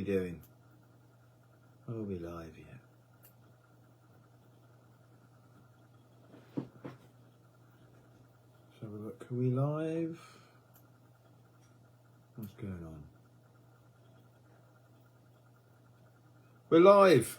we doing? Are we live yet? So look, are we live? What's going on? We're live.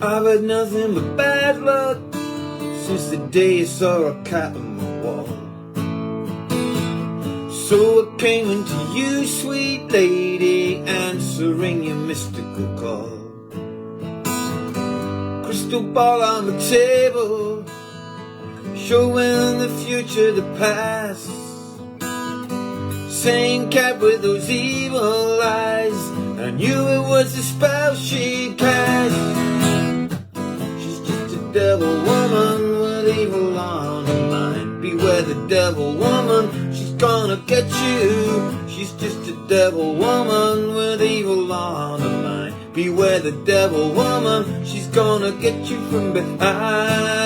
I've had nothing but bad luck since the day I saw a cat on the wall. So I came into you, sweet lady, answering your mystical call. Crystal ball on the table, showing the future, the past. Same cat with those evil eyes, I knew it was the spell she cast. Devil woman with evil on her mind. Beware the devil woman, she's gonna get you. She's just a devil woman with evil on her mind. Beware the devil woman, she's gonna get you from behind.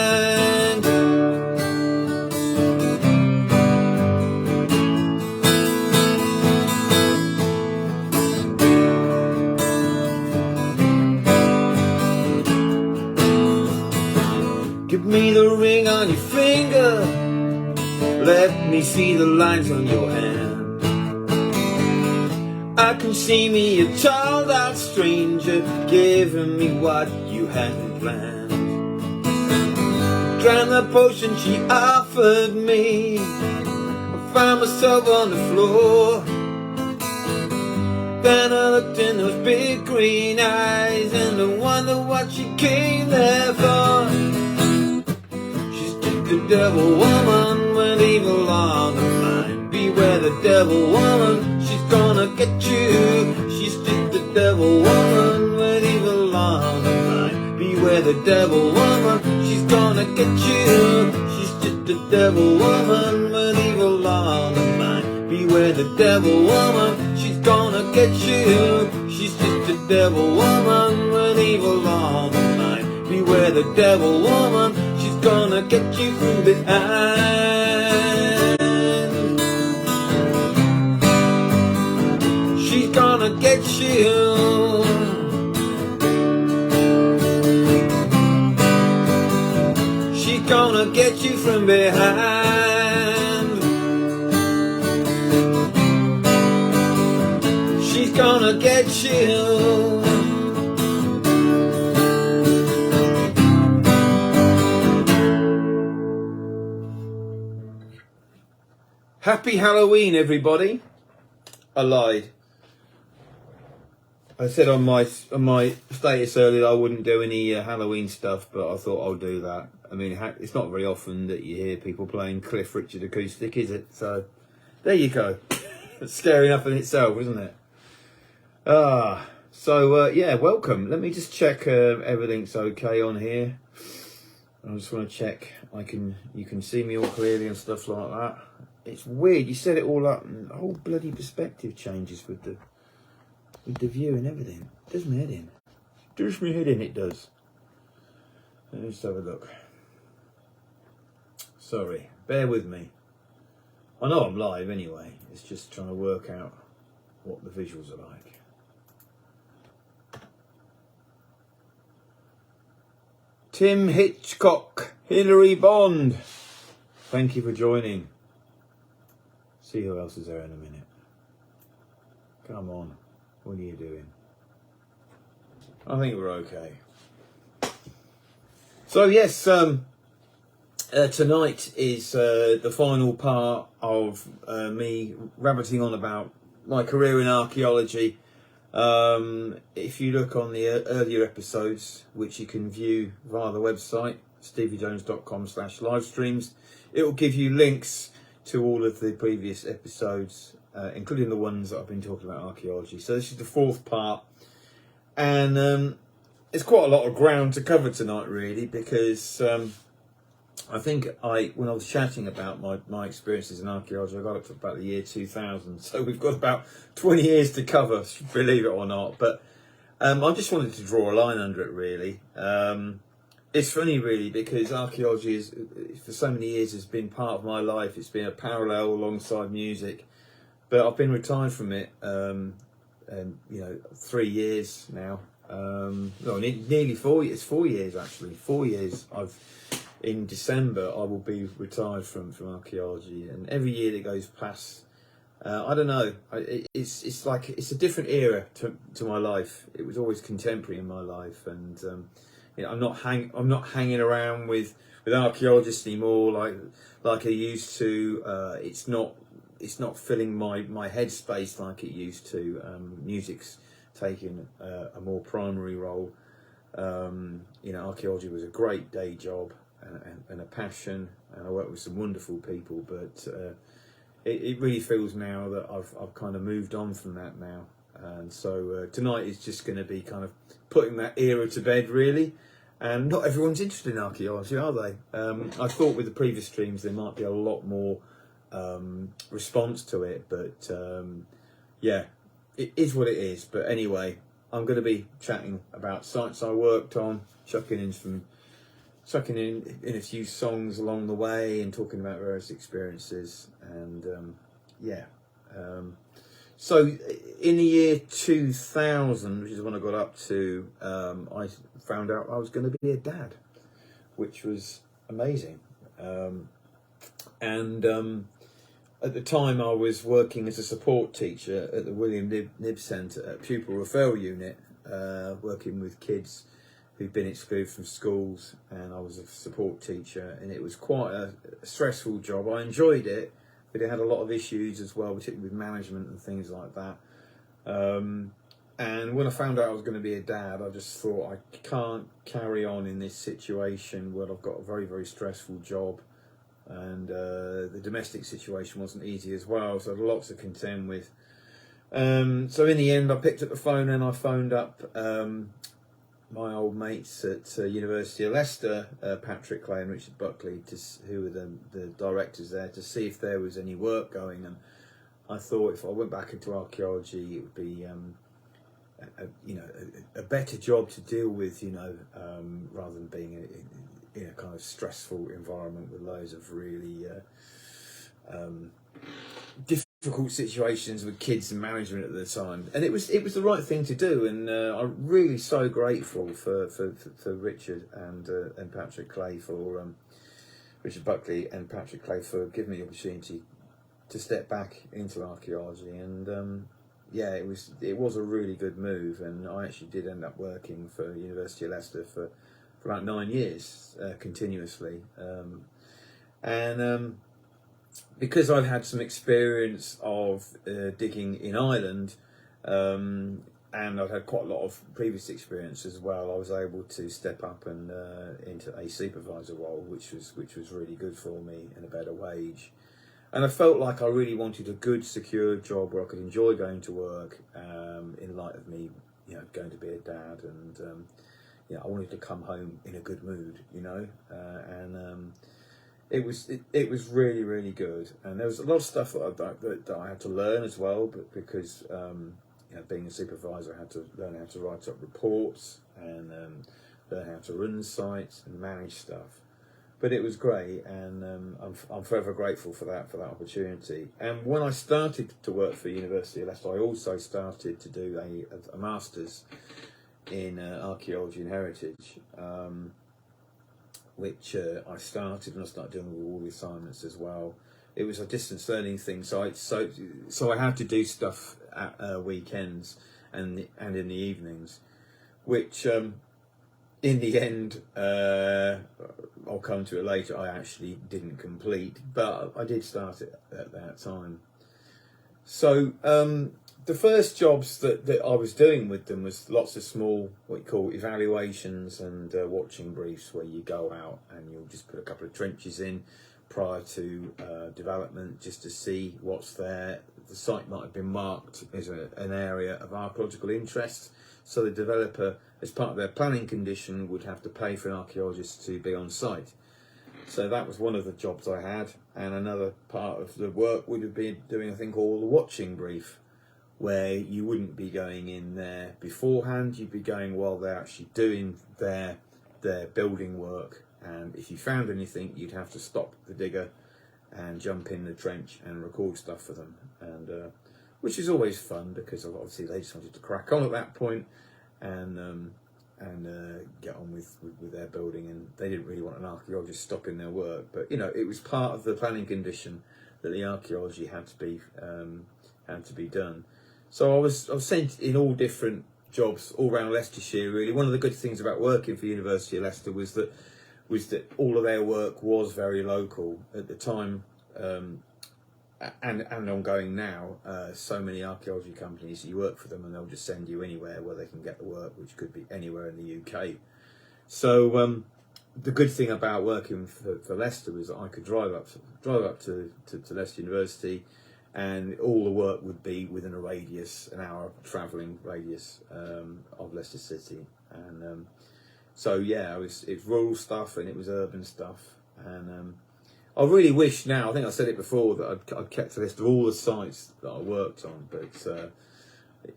Give me the ring on your finger, let me see the lines on your hand. I can see me a tall dark stranger, giving me what you hadn't planned. Drank the potion she offered me, I found myself on the floor. Then I looked in those big green eyes, and I wondered what she came there for. The devil woman with evil on her mind. Beware the devil woman, she's gonna get you. She's just the devil woman with evil on her mind. Beware the devil woman, she's gonna get you. She's just the devil woman with evil on her mind. Beware the devil woman, she's gonna get you. She's just the devil woman with evil on her mind. Beware the devil woman, she's gonna get you from behind. She's gonna get you. She's gonna get you from behind. She's gonna get you. Happy Halloween, everybody. I lied. I said on my status earlier I wouldn't do any Halloween stuff, but I thought I'll do that. I mean, it's not very often that you hear people playing Cliff Richard acoustic, is it? So, there you go. It's scary enough in itself, isn't it? Yeah, welcome. Let me just check everything's okay on here. I just want to check you can see me all clearly and stuff like that. It's weird, you set it all up and the whole bloody perspective changes with the view and everything. It does my head in. Does my head in, it does. Let's just have a look. Sorry, bear with me. I know I'm live anyway. It's just trying to work out what the visuals are like. Tim Hitchcock, Hilary Bond. Thank you for joining. See who else is there in a minute. Come on, what are you doing? I think we're okay. So yes, tonight is the final part of me rabbiting on about my career in archaeology. If you look on the earlier episodes, which you can view via the website, steviejones.com/livestreams, it will give you links to all of the previous episodes, including the ones that I've been talking about archaeology. So this is the fourth part, and it's quite a lot of ground to cover tonight, really, because I think when I was chatting about my experiences in archaeology, I got up to about the year 2000. So we've got about 20 years to cover, believe it or not. But I just wanted to draw a line under it, really. It's funny, really, because archaeology is, for so many years, has been part of my life. It's been a parallel alongside music. But I've been retired from it, and 3 years now. Nearly 4 years. 4 years, actually. 4 years. In December, I will be retired from archaeology, and every year that goes past, I don't know. It's like it's a different era to my life. It was always contemporary in my life, and I'm not hanging around with archaeologists anymore like I used to. It's not filling my headspace like it used to. Music's taking a more primary role. Archaeology was a great day job and a passion, and I work with some wonderful people, but it really feels now that I've kind of moved on from that now, and so tonight is just going to be kind of putting that era to bed, really. And not everyone's interested in archaeology, are they? I thought with the previous streams there might be a lot more response to it, but yeah, it is what it is. But anyway, I'm going to be chatting about sites I worked on, chucking in a few songs along the way, and talking about various experiences, and so in the year 2000, which is when I got up to, I found out I was going to be a dad, which was amazing. At the time, I was working as a support teacher at the William Nib Centre Pupil Referral Unit, working with kids who'd been excluded from schools, and I was a support teacher, and it was quite a stressful job. I enjoyed it, but it had a lot of issues as well, particularly with management and things like that. And when I found out I was going to be a dad, I just thought I can't carry on in this situation where I've got a very, very stressful job, and the domestic situation wasn't easy as well, so I had lots to contend with. So in the end, I picked up the phone and I phoned up my old mates at University of Leicester, Patrick Clay and Richard Buckley, who were the directors there, to see if there was any work going. And I thought if I went back into archaeology, it would be a better job to deal with, rather than being in a kind of stressful environment with loads of really difficult situations with kids and management at the time. And it was the right thing to do, and I'm really so grateful for Richard and Patrick Clay, for Richard Buckley and Patrick Clay, for giving me the opportunity to step back into archaeology. And it was a really good move, and I actually did end up working for University of Leicester for about 9 years continuously, because I've had some experience of digging in Ireland, and I've had quite a lot of previous experience as well, I was able to step up and into a supervisor role, which was really good for me, and a better wage. And I felt like I really wanted a good, secure job where I could enjoy going to work, in light of me, going to be a dad, and I wanted to come home in a good mood, it was really, really good. And there was a lot of stuff that I had to learn as well, but because being a supervisor, I had to learn how to write up reports, and learn how to run sites and manage stuff. But it was great, and I'm forever grateful for that opportunity. And when I started to work for University of Leicester, I also started to do a master's in archaeology and heritage, which I started, and I started doing all the assignments as well. It was a distance learning thing, so I had to do stuff at weekends and in the evenings, which in the end, I'll come to it later, I actually didn't complete, but I did start it at that time. So the first jobs that I was doing with them was lots of small, what you call evaluations and watching briefs, where you go out and you'll just put a couple of trenches in, prior to development, just to see what's there. The site might have been marked as an area of archaeological interest, so the developer, as part of their planning condition, would have to pay for an archaeologist to be on site. So that was one of the jobs I had, and another part of the work would have been doing a thing called the watching brief, where you wouldn't be going in there beforehand, you'd be going while they're actually doing their building work, and if you found anything, you'd have to stop the digger and jump in the trench and record stuff for them, and which is always fun, because obviously they just wanted to crack on at that point and get on with their building, and they didn't really want an archaeologist stopping their work. But you know, it was part of the planning condition that the archaeology had to be done. So I was sent in all different jobs all around Leicestershire. Really, one of the good things about working for University of Leicester was that all of their work was very local at the time, and ongoing now. So many archaeology companies, you work for them and they'll just send you anywhere where they can get the work, which could be anywhere in the UK. So the good thing about working for Leicester was that I could drive up to Leicester University, and all the work would be within a radius, an hour travelling radius of Leicester City. And so yeah, it's rural stuff and it was urban stuff. And I really wish now, I think I said it before, that I'd kept a list of all the sites that I worked on, but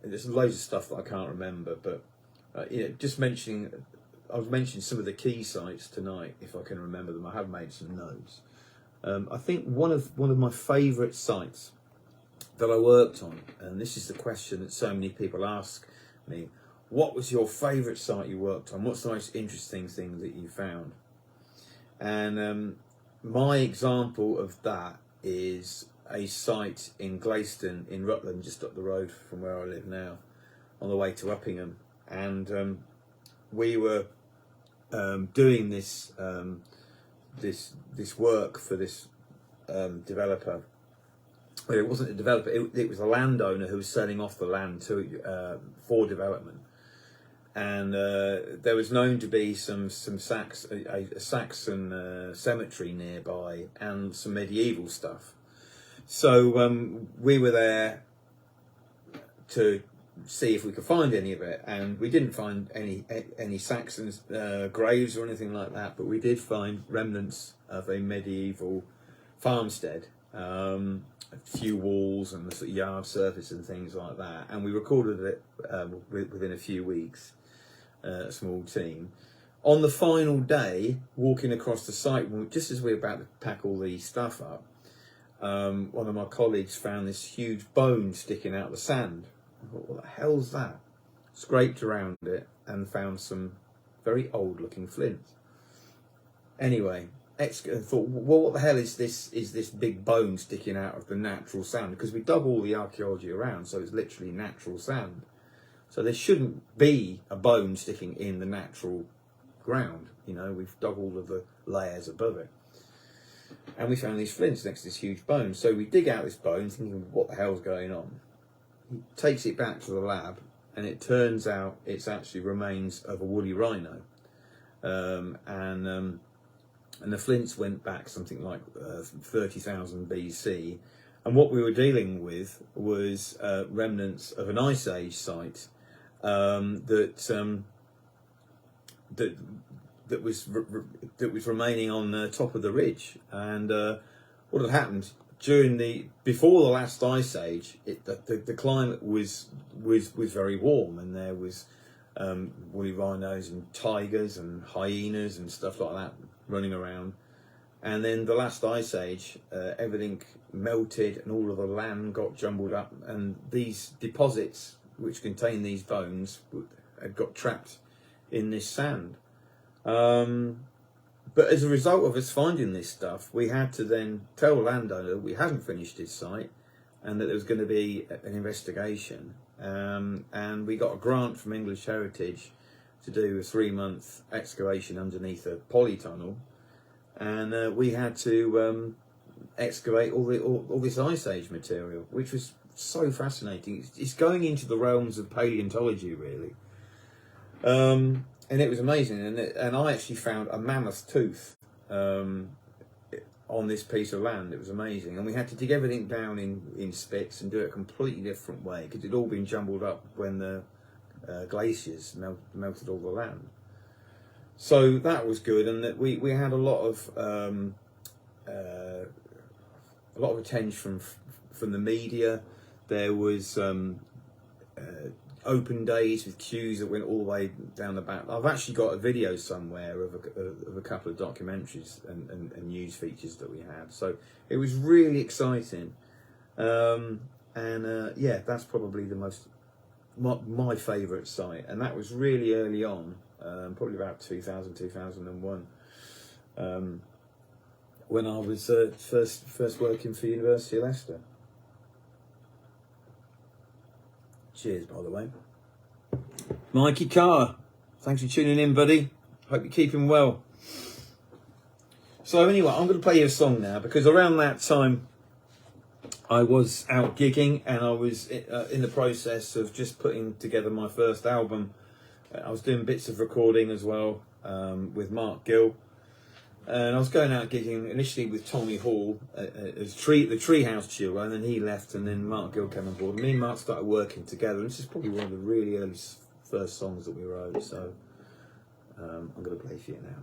there's loads of stuff that I can't remember. But you know, just mentioning, I've mentioned some of the key sites tonight, if I can remember them. I have made some notes. I think one of my favourite sites that I worked on, and this is the question that so many people ask me: what was your favourite site you worked on? What's the most interesting thing that you found? And my example of that is a site in Gleyston in Rutland, just up the road from where I live now, on the way to Uppingham. And we were doing this work for this developer. Well, it wasn't a developer, it was a landowner who was selling off the land for development. And there was known to be some a Saxon cemetery nearby and some medieval stuff. So we were there to see if we could find any of it, and we didn't find any Saxon graves or anything like that, but we did find remnants of a medieval farmstead, a few walls and the sort of yard surface and things like that, and we recorded it within a few weeks. A small team. On the final day, walking across the site, just as we were about to pack all the stuff up, one of my colleagues found this huge bone sticking out of the sand. I thought, what the hell's that? Scraped around it and found some very old looking flints. Anyway, thought, well, what the hell is this big bone sticking out of the natural sand? Because we dug all the archaeology around, so it's literally natural sand. So there shouldn't be a bone sticking in the natural ground. You know, we've dug all of the layers above it. And we found these flints next to this huge bone. So we dig out this bone thinking, what the hell's going on? He takes it back to the lab, and it turns out it's actually remains of a woolly rhino. And the flints went back something like 30,000 BC. And what we were dealing with was remnants of an Ice Age site that was remaining on the top of the ridge. And what had happened before the last Ice Age, the climate was very warm, and there was woolly rhinos and tigers and hyenas and stuff like that running around. And then the last Ice Age, everything melted and all of the land got jumbled up, and these deposits which contain these bones had got trapped in this sand. But as a result of us finding this stuff, we had to then tell the landowner that we hadn't finished his site and that there was going to be an investigation. And we got a grant from English Heritage to do a 3-month excavation underneath a polytunnel. And we had to excavate all this Ice Age material, which was so fascinating. It's going into the realms of paleontology, really. And it was amazing. And I actually found a mammoth tooth on this piece of land. It was amazing, and we had to dig everything down in spits and do it a completely different way, because it'd all been jumbled up when the glaciers melted all the land. So that was good, and that we had a lot of attention from the media. There was open days with queues that went all the way down the back. I've actually got a video somewhere of a couple of documentaries and news features that we had. So it was really exciting, yeah, that's probably my favourite site, and that was really early on, probably about 2001, when I was first working for University of Leicester. Cheers, by the way. Mikey Carr, thanks for tuning in, buddy. Hope you're keeping well. So anyway, I'm going to play you a song now, because around that time I was out gigging, and I was in the process of just putting together my first album. I was doing bits of recording as well with Mark Gill. And I was going out gigging initially with Tommy Hall as the Treehouse Duo, and then he left, and then Mark Gill came on board. Me and Mark started working together, and this is probably one of the really early first songs that we wrote. So I'm going to play for you now.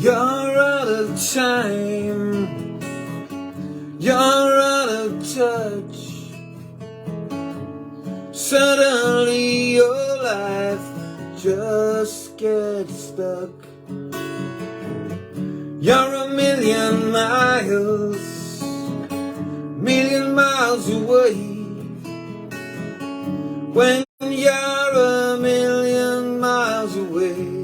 You're out of time, you're out of touch. Suddenly your life just gets stuck. You're a million miles away. When you're a million miles away,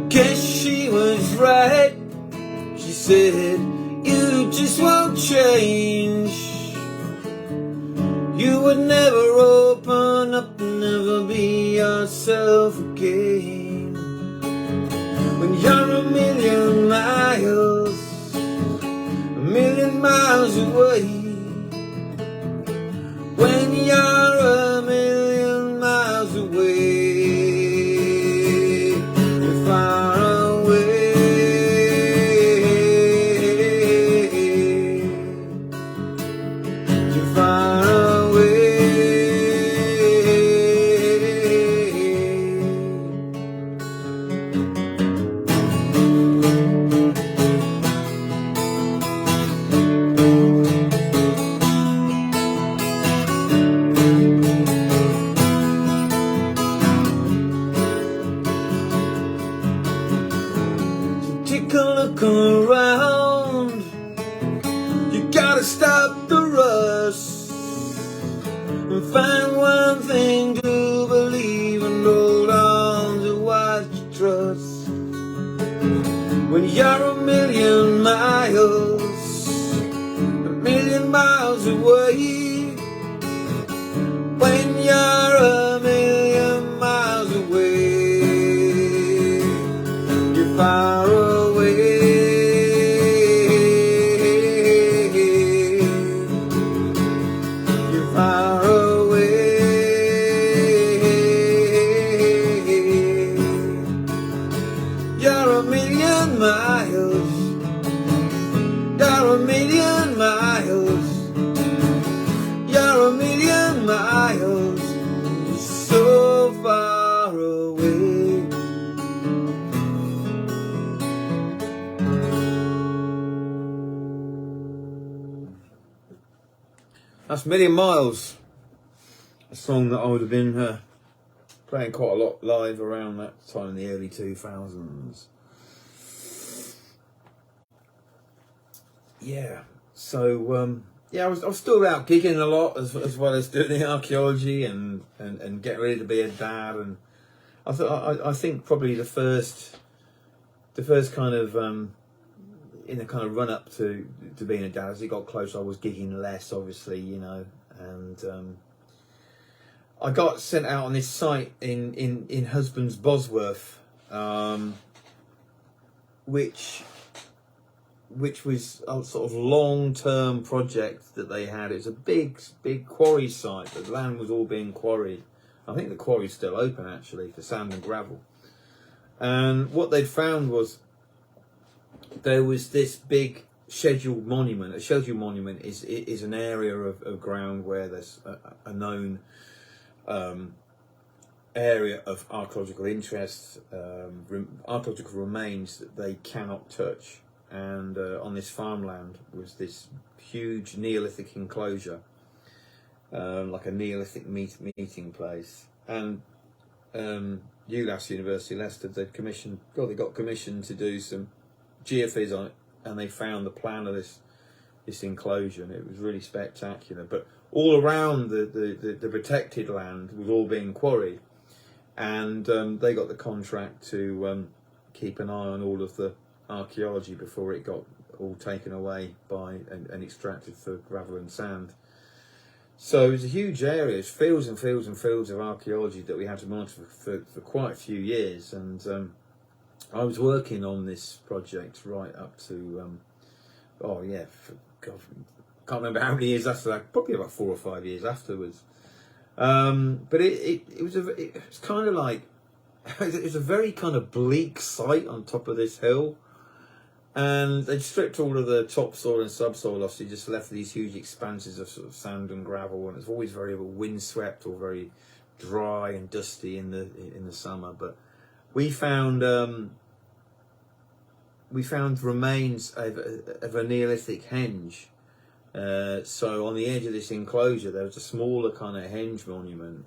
guess she was right. She said, you just won't change. You would never open up and never be yourself again. When you're a million miles away. When you're a million miles away. Take a look around. You gotta stop the rush and find one thing to believe and hold on to what you trust. When you're a million miles away. When you're a million miles away, you're far away. You're far away. You're a million miles. You're a million miles. You're a million miles. You're so far away. That's Million Miles, a song that I would have been playing quite a lot live around that time in the early 2000s. Yeah, so yeah, I was still out gigging a lot as well as doing the archaeology and getting ready to be a dad. And I think probably the first kind of in a kind of run up to being a dad, as it got closer, I was gigging less, obviously, you know, and I got sent out on this site in Husbands Bosworth, which was a sort of long-term project that they had. It was a big quarry site. The land was all being quarried. I think the quarry's still open, actually, for sand and gravel. And what they'd found was there was this big scheduled monument. A scheduled monument is an area of ground where there's a known area of archaeological interest, archaeological remains that they cannot touch. And on this farmland was this huge Neolithic enclosure, like a Neolithic meeting place. And ULAS, University of Leicester, they got commissioned to do some geophys on it, and they found the plan of this enclosure, and it was really spectacular. But all around the protected land was all being quarried, and they got the contract to keep an eye on all of the archaeology before it got all taken away by and extracted for gravel and sand. So it was a huge area. It's fields and fields and fields of archaeology that we had to monitor for quite a few years. And I was working on this project right up to God, can't remember how many years after that. Probably about 4 or 5 years afterwards. But it was kind of like it was a very kind of bleak site on top of this hill. And they'd stripped all of the topsoil and subsoil off, so you just left these huge expanses of sort of sand and gravel, and it's always very windswept or very dry and dusty in the summer. But we found remains of a Neolithic henge. So on the edge of this enclosure, there was a smaller kind of henge monument,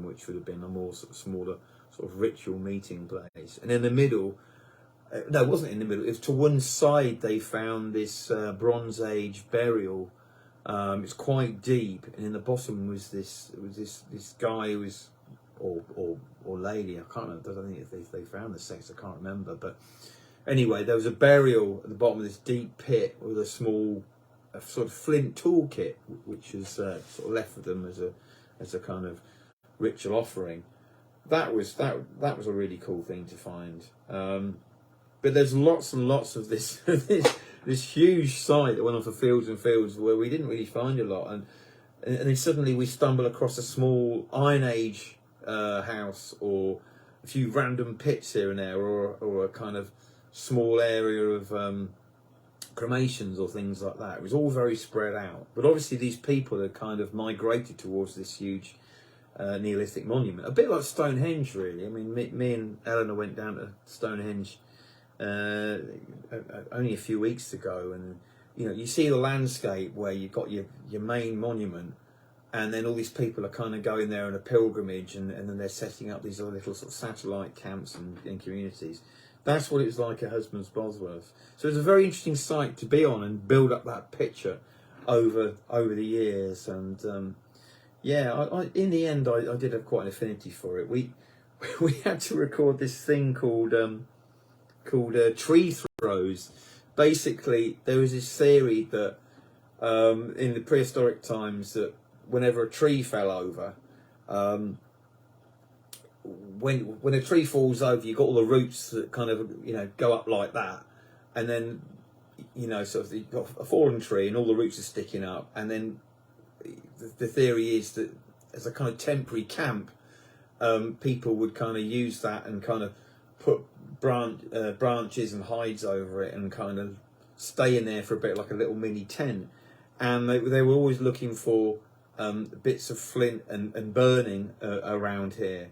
which would have been a more smaller sort of ritual meeting place, and in the middle. No, it wasn't in the middle. It was to one side. They found this Bronze Age burial. It's quite deep, and in the bottom was this guy who was or lady. I can't remember. I don't think if they found the sex. I can't remember. But anyway, there was a burial at the bottom of this deep pit with a small sort of flint toolkit, which was sort of left for them as a kind of ritual offering. That was a really cool thing to find. But there's lots and lots of this huge site that went on for fields and fields where we didn't really find a lot, and then suddenly we stumble across a small Iron Age house, or a few random pits here and there, or a kind of small area of cremations or things like that. It was all very spread out, but obviously these people had kind of migrated towards this huge Neolithic monument, a bit like Stonehenge, really. I mean, me and Eleanor went down to Stonehenge only a few weeks ago, and you know, you see the landscape where you've got your main monument, and then all these people are kind of going there on a pilgrimage, and then they're setting up these other little sort of satellite camps and communities. That's what it was like at Husbands Bosworth. So it's a very interesting site to be on and build up that picture over the years. And I in the end I did have quite an affinity for it. We had to record this thing called tree throws. Basically, there was this theory that in the prehistoric times, that whenever a tree fell over, when a tree falls over, you've got all the roots that kind of, you know, go up like that, and then, you know, sort of you've got a fallen tree and all the roots are sticking up, and then the theory is that as a kind of temporary camp, people would kind of use that and kind of put branches and hides over it and kind of stay in there for a bit, like a little mini tent. And they were always looking for bits of flint and burning around here.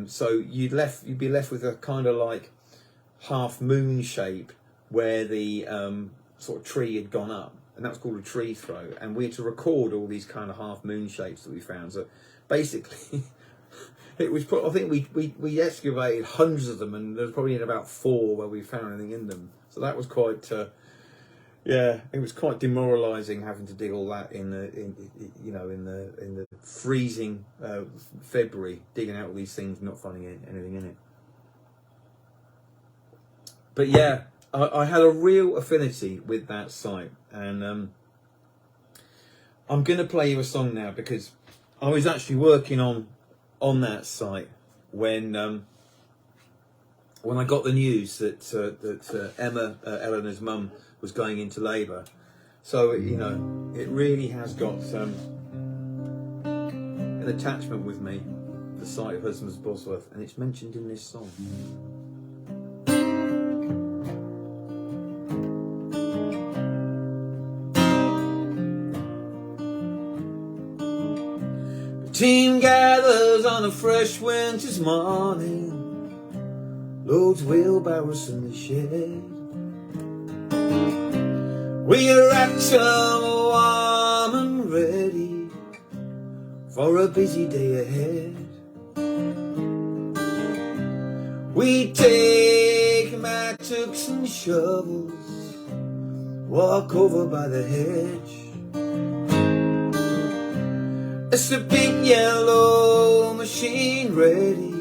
So you'd be left with a kind of like half moon shape where the sort of tree had gone up, and that was called a tree throw. And we had to record all these kind of half moon shapes that we found. So basically it was, I think we excavated hundreds of them, and there's probably in about 4 where we found anything in them. So that was quite Yeah, it was quite demoralising having to dig all that in the freezing February, digging out all these things, not finding anything in it. But yeah, I had a real affinity with that site, and I'm going to play you a song now because I was actually working on that site when I got the news that Emma, Eleanor's mum, was going into labour. So it really has got an attachment with me, the site of Husbands Bosworth, and it's mentioned in this song. The team gathers on a fresh winter's morning, loads wheelbarrows in the shed. We are wrapped up warm and ready for a busy day ahead. We take mattocks and shovels, walk over by the hedge. It's a big yellow machine ready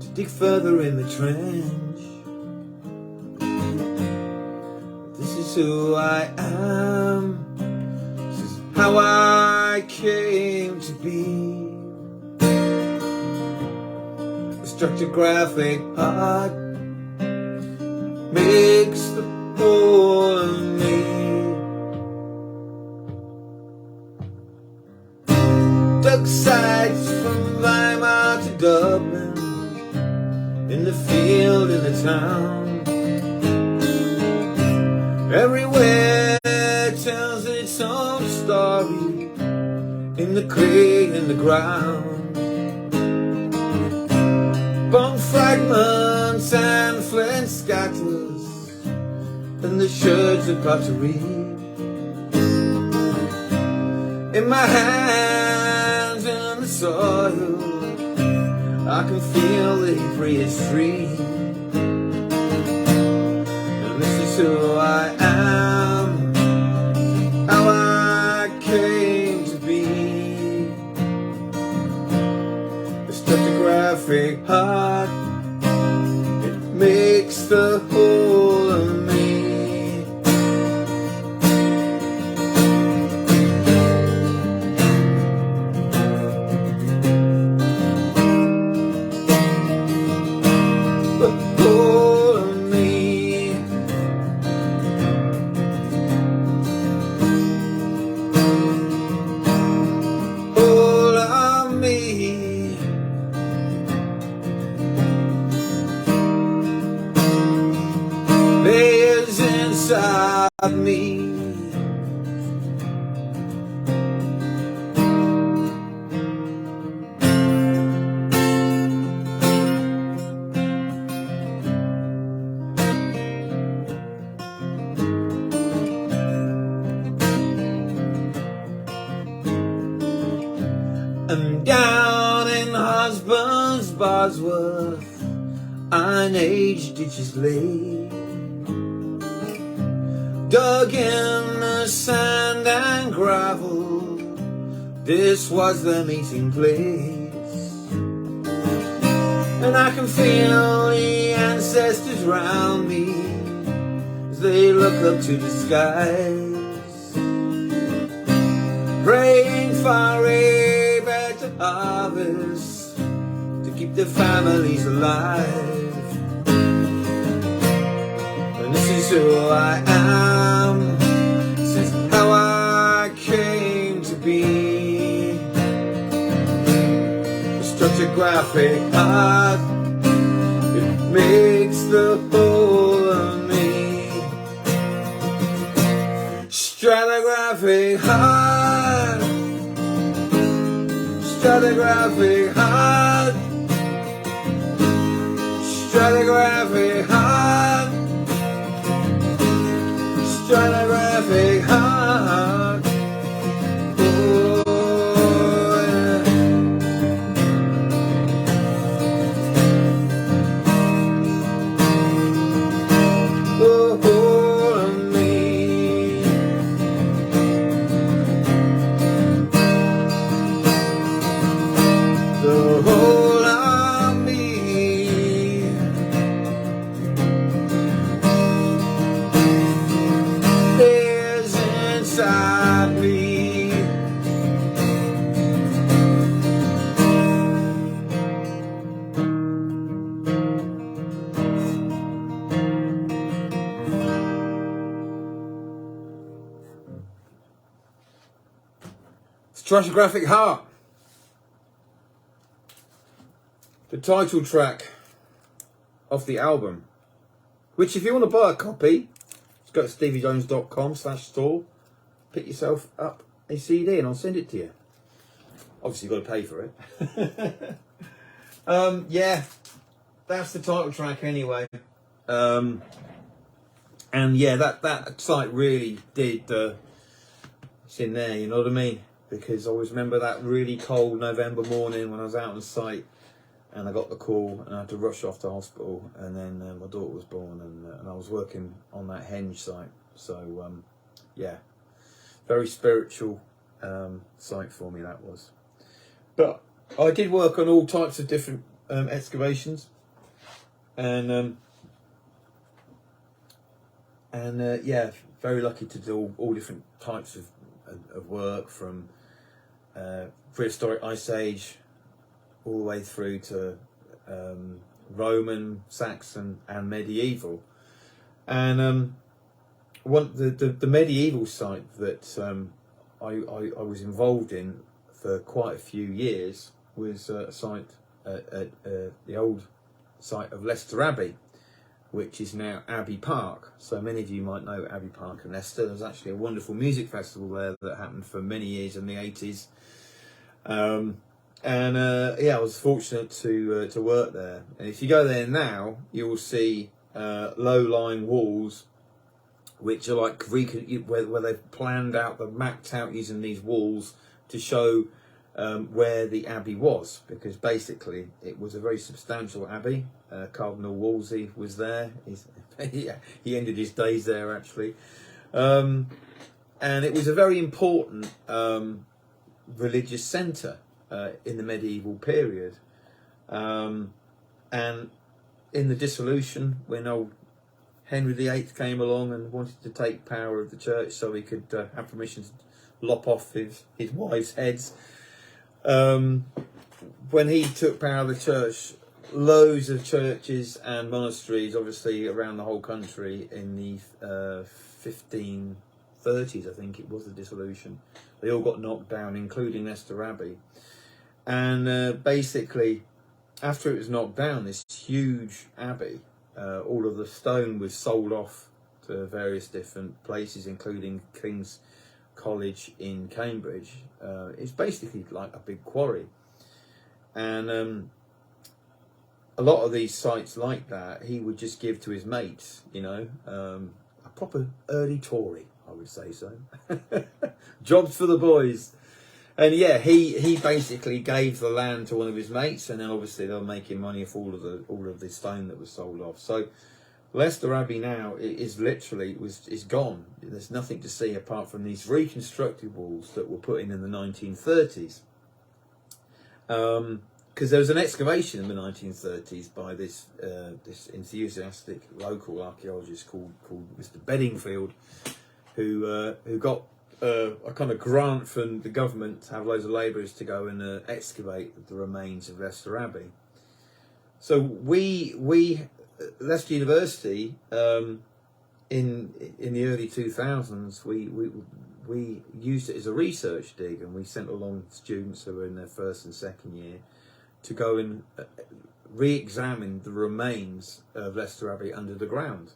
to dig further in the trench. This is who I am, this is how I came to be. A stratigraphic heart makes the whole of me. Dug sites from Weimar to Dublin, in the field, in the town. Everywhere tells its own story, in the crane, in the ground. Bone fragments and flint scatters, and the sherds of pottery. In my hands in the soil, I can feel the freest stream. And this is who I am, how I came to be. The stratigraphic heart, it makes the whole of me. Inside me, and down in Husbands Bosworth, iron age ditches lay, dug in the sand and gravel. This was the meeting place, and I can feel the ancestors round me as they look up to the skies, praying for a better harvest to keep their families alive. And this is who I am, this is how I came to be. The stratigraphic heart, it makes the whole of me. Stratigraphic heart, stratigraphic heart, stratigraphic heart, stratigraphic heart. Oh, yeah. Oh, hold me. Stratigraphic Heart, the title track of the album, which if you want to buy a copy, just go to steviejones.com/store, pick yourself up a CD and I'll send it to you. Obviously you've got to pay for it. Yeah, that's the title track anyway. And yeah, that site really did, it's in there, you know what I mean? Because I always remember that really cold November morning when I was out on site and I got the call and I had to rush off to hospital, and then my daughter was born, and I was working on that Henge site. So yeah, very spiritual site for me that was. But I did work on all types of different excavations, and yeah, very lucky to do all different types of work, from prehistoric Ice Age all the way through to Roman, Saxon and medieval. And the medieval site that I was involved in for quite a few years was a site at the old site of Leicester Abbey, which is now Abbey Park. So many of you might know Abbey Park in Leicester. There was actually a wonderful music festival there that happened for many years in the 80s. Yeah, I was fortunate to work there. And if you go there now, you will see low-lying walls, which are like where they've planned out, they've mapped out using these walls to show where the abbey was, because basically it was a very substantial abbey. Cardinal Wolsey was there. He ended his days there actually, and it was a very important religious centre in the medieval period. And in the dissolution, when old Henry VIII came along and wanted to take power of the church so he could have permission to lop off his wives' heads, when he took power of the church, loads of churches and monasteries, obviously around the whole country, in the 1530s, I think it was the dissolution, they all got knocked down, including Leicester Abbey. And basically, after it was knocked down, this huge abbey, all of the stone was sold off to various different places, including King's College in Cambridge. It's basically like a big quarry. And a lot of these sites like that, he would just give to his mates, you know, a proper early Tory, I would say so. Jobs for the boys. And yeah, he basically gave the land to one of his mates, and then obviously they were making money off all of the stone that was sold off. So Leicester Abbey now is literally is gone. There's nothing to see apart from these reconstructed walls that were put in the 1930s. Because there was an excavation in the 1930s by this enthusiastic local archaeologist called Mr. Bedingfield, who got a kind of grant from the government to have loads of labourers to go and excavate the remains of Leicester Abbey. So we Leicester University in the early 2000s we used it as a research dig, and we sent along students who were in their first and second year to go and re-examine the remains of Leicester Abbey under the ground.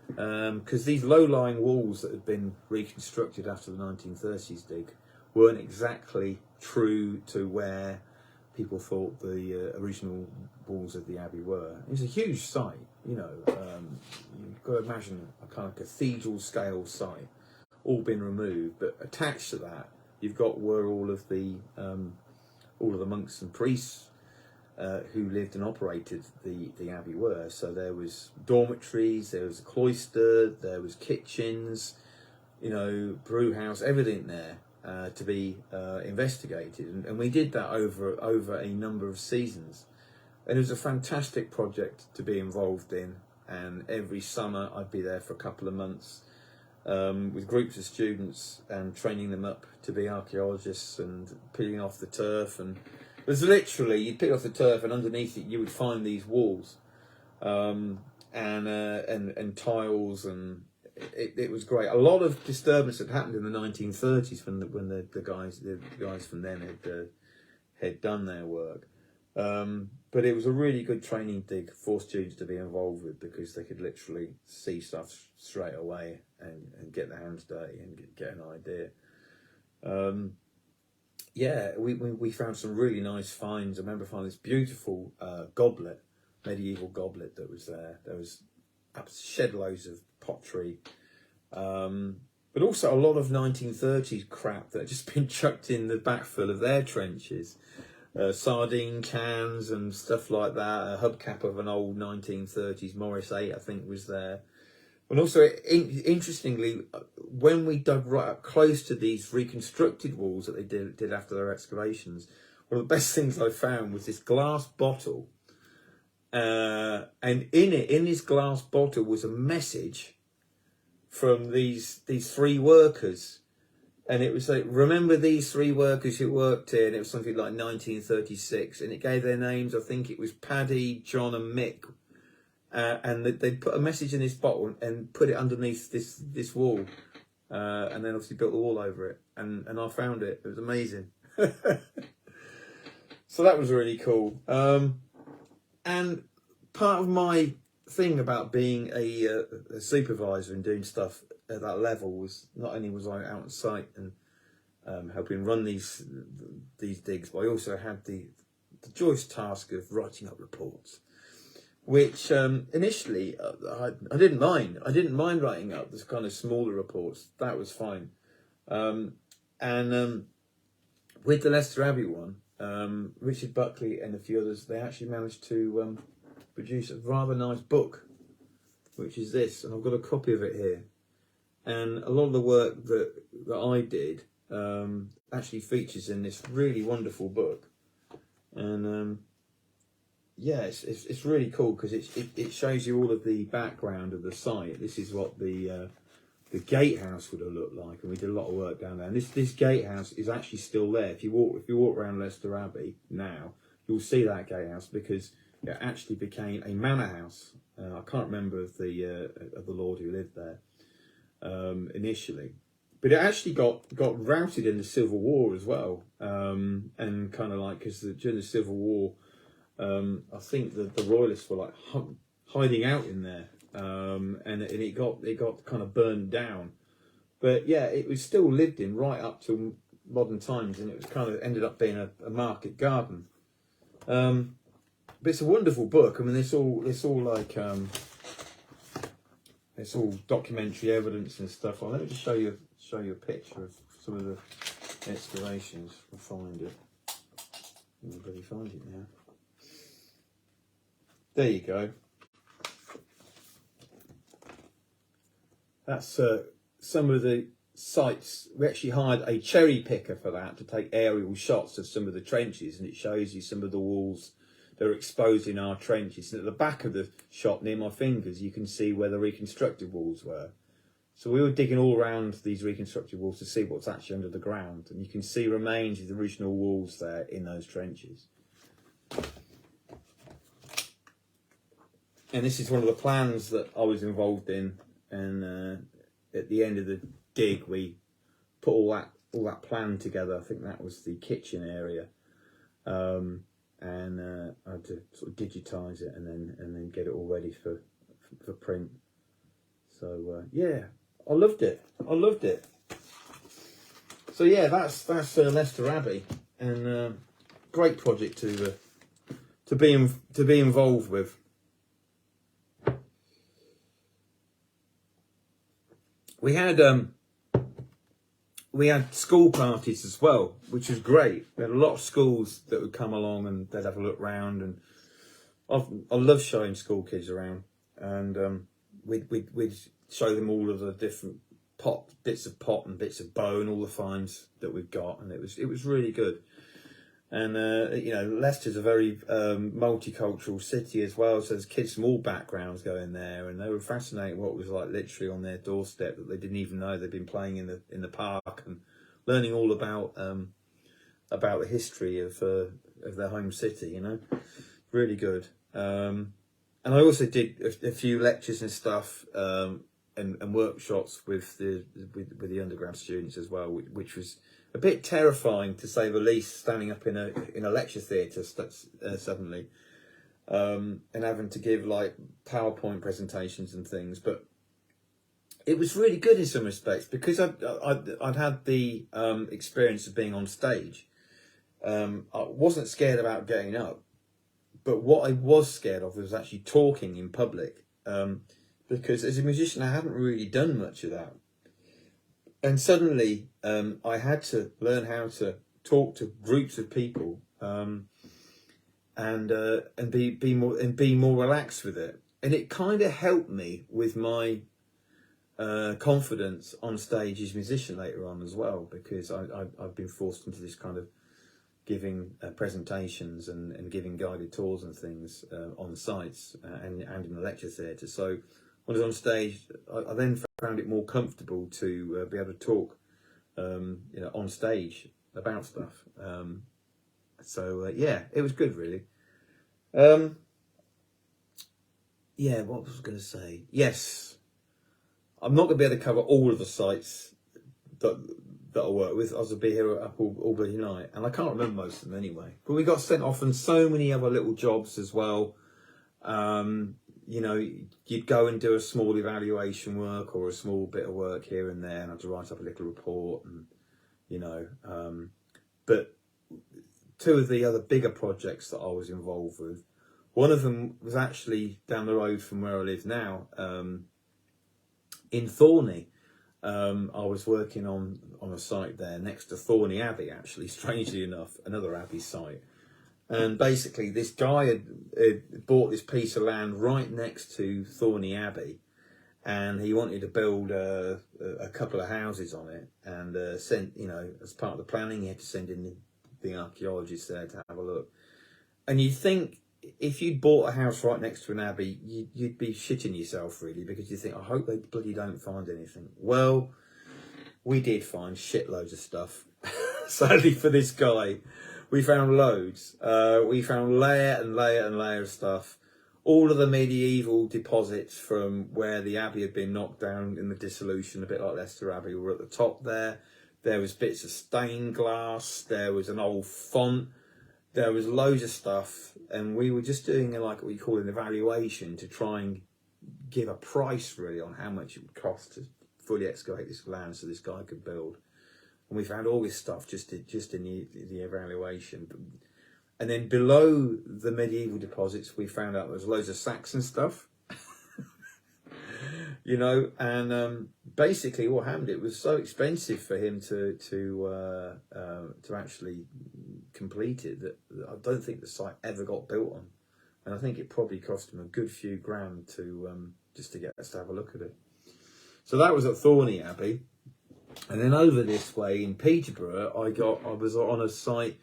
Because these low-lying walls that had been reconstructed after the 1930s dig weren't exactly true to where people thought the original walls of the abbey were. It was a huge site, you know. You've got to imagine a kind of cathedral-scale site, all been removed, but attached to that, you've got where all of the monks and priests who lived and operated the abbey were. So there was dormitories, there was a cloister, there was kitchens, you know, brew house, everything there to be investigated. And we did that over a number of seasons. And it was a fantastic project to be involved in. And every summer I'd be there for a couple of months with groups of students and training them up to be archaeologists and peeling off the turf. And it was literally, you'd pick off the turf and underneath it you would find these walls and tiles, and it was great. A lot of disturbance had happened in the 1930s when the guys from then had done their work. But it was a really good training dig for students to be involved with, because they could literally see stuff straight away and get their hands dirty and get an idea. Yeah, we found some really nice finds. I remember finding this beautiful goblet, medieval goblet that was there. There was shed loads of pottery, but also a lot of 1930s crap that had just been chucked in the backfill of their trenches. Sardine cans and stuff like that. A hubcap of an old 1930s Morris 8, I think, was there. And also, interestingly, when we dug right up close to these reconstructed walls that they did after their excavations, one of the best things I found was this glass bottle. And in this glass bottle was a message from these three workers. And it was like, remember these three workers who worked here? And it was something like 1936. And it gave their names. I think it was Paddy, John and Mick. And they'd put a message in this bottle and put it underneath this wall. And then obviously built the wall over it. And I found it. It was amazing. So that was really cool. And part of my thing about being a supervisor and doing stuff at that level was, not only was I out on site and helping run these digs, but I also had the joyous task of writing up reports, which initially I didn't mind. I didn't mind writing up this kind of smaller reports. That was fine. And with the Leicester Abbey one, Richard Buckley and a few others, they actually managed to produce a rather nice book, which is this, and I've got a copy of it here. And a lot of the work that I did actually features in this really wonderful book. And yeah, it's really cool, because it shows you all of the background of the site. This is what the gatehouse would have looked like, and we did a lot of work down there. And this gatehouse is actually still there. If you walk around Leicester Abbey now, you'll see that gatehouse, because it actually became a manor house. I can't remember of the lord who lived there initially, but it actually got routed in the Civil War as well. And kind of like, because during the Civil War, I think the royalists were like hiding out in there, and it got kind of burned down. But yeah, it was still lived in right up to modern times, and it was kind of ended up being a market garden. But it's a wonderful book. I mean, it's all like it's all documentary evidence and stuff. Well, let me just show you a picture of some of the excavations. We'll find it. Everybody find it now. There you go. That's some of the sites. We actually hired a cherry picker for that, to take aerial shots of some of the trenches, and it shows you some of the walls that are exposed in our trenches. And at the back of the shot, near my fingers, you can see where the reconstructed walls were. So we were digging all around these reconstructed walls to see what's actually under the ground, and you can see remains of the original walls there in those trenches. And this is one of the plans that I was involved in, and at the end of the dig we put all that plan together. I think that was the kitchen area, and I had to sort of digitise it and then get it all ready for print. So yeah, I loved it. So yeah, that's Leicester Abbey, and great project to be involved with. We had school parties as well, which was great. We had a lot of schools that would come along and they'd have a look round, and I love showing school kids around, and we'd show them all of the different bits of pot and bits of bone, all the finds that we've got, and it was really good. And you know, Leicester's a very multicultural city as well, so there's kids from all backgrounds going there, and they were fascinated what was like literally on their doorstep that they didn't even know they'd been playing in the park, and learning all about the history of their home city. You know, really good. And I also did a few lectures and stuff and workshops with the undergrad students as well, which was a bit terrifying to say the least, standing up in a lecture theatre suddenly, and having to give like PowerPoint presentations and things. But it was really good in some respects because I'd had the experience of being on stage. I wasn't scared about getting up, but what I was scared of was actually talking in public, because as a musician I hadn't really done much of that, and suddenly I had to learn how to talk to groups of people, and be more relaxed with it, and it kind of helped me with my confidence on stage as a musician later on as well, because I've been forced into this kind of giving presentations and giving guided tours and things on sites and in the lecture theatre. So when I was on stage, I then found it more comfortable to be able to talk, on stage about stuff. Yeah, it was good, really. Yeah, what was I going to say? Yes, I'm not going to be able to cover all of the sites that I work with. I was be here up all bloody night, and I can't remember most of them anyway. But we got sent off on so many other little jobs as well. You'd go and do a small evaluation work or a small bit of work here and there, and I had to write up a little report, and but two of the other bigger projects that I was involved with, one of them was actually down the road from where I live now, in Thorney. I was working on a site there next to Thorney Abbey, actually, strangely enough, another Abbey site. And basically this guy had bought this piece of land right next to Thorney Abbey, and he wanted to build a couple of houses on it, and sent, as part of the planning, he had to send in the archaeologists there to have a look. And you'd think, if you'd bought a house right next to an abbey, you'd be shitting yourself, really, because you think, I hope they bloody don't find anything. Well, we did find shitloads of stuff. Sadly for this guy, we found loads. We found layer and layer and layer of stuff. All of the medieval deposits from where the abbey had been knocked down in the dissolution, a bit like Leicester Abbey, were at the top there. There was bits of stained glass. There was an old font. There was loads of stuff, and we were just doing like what we call an evaluation to try and give a price really on how much it would cost to fully excavate this land so this guy could build. And we found all this stuff just in the evaluation. And then below the medieval deposits, we found out there was loads of Saxon stuff. And basically what happened, it was so expensive for him to actually complete it that I don't think the site ever got built on, and I think it probably cost him a good few grand to just to get us to have a look at it. So that was at Thorney Abbey, and then over this way in Peterborough, I was on a site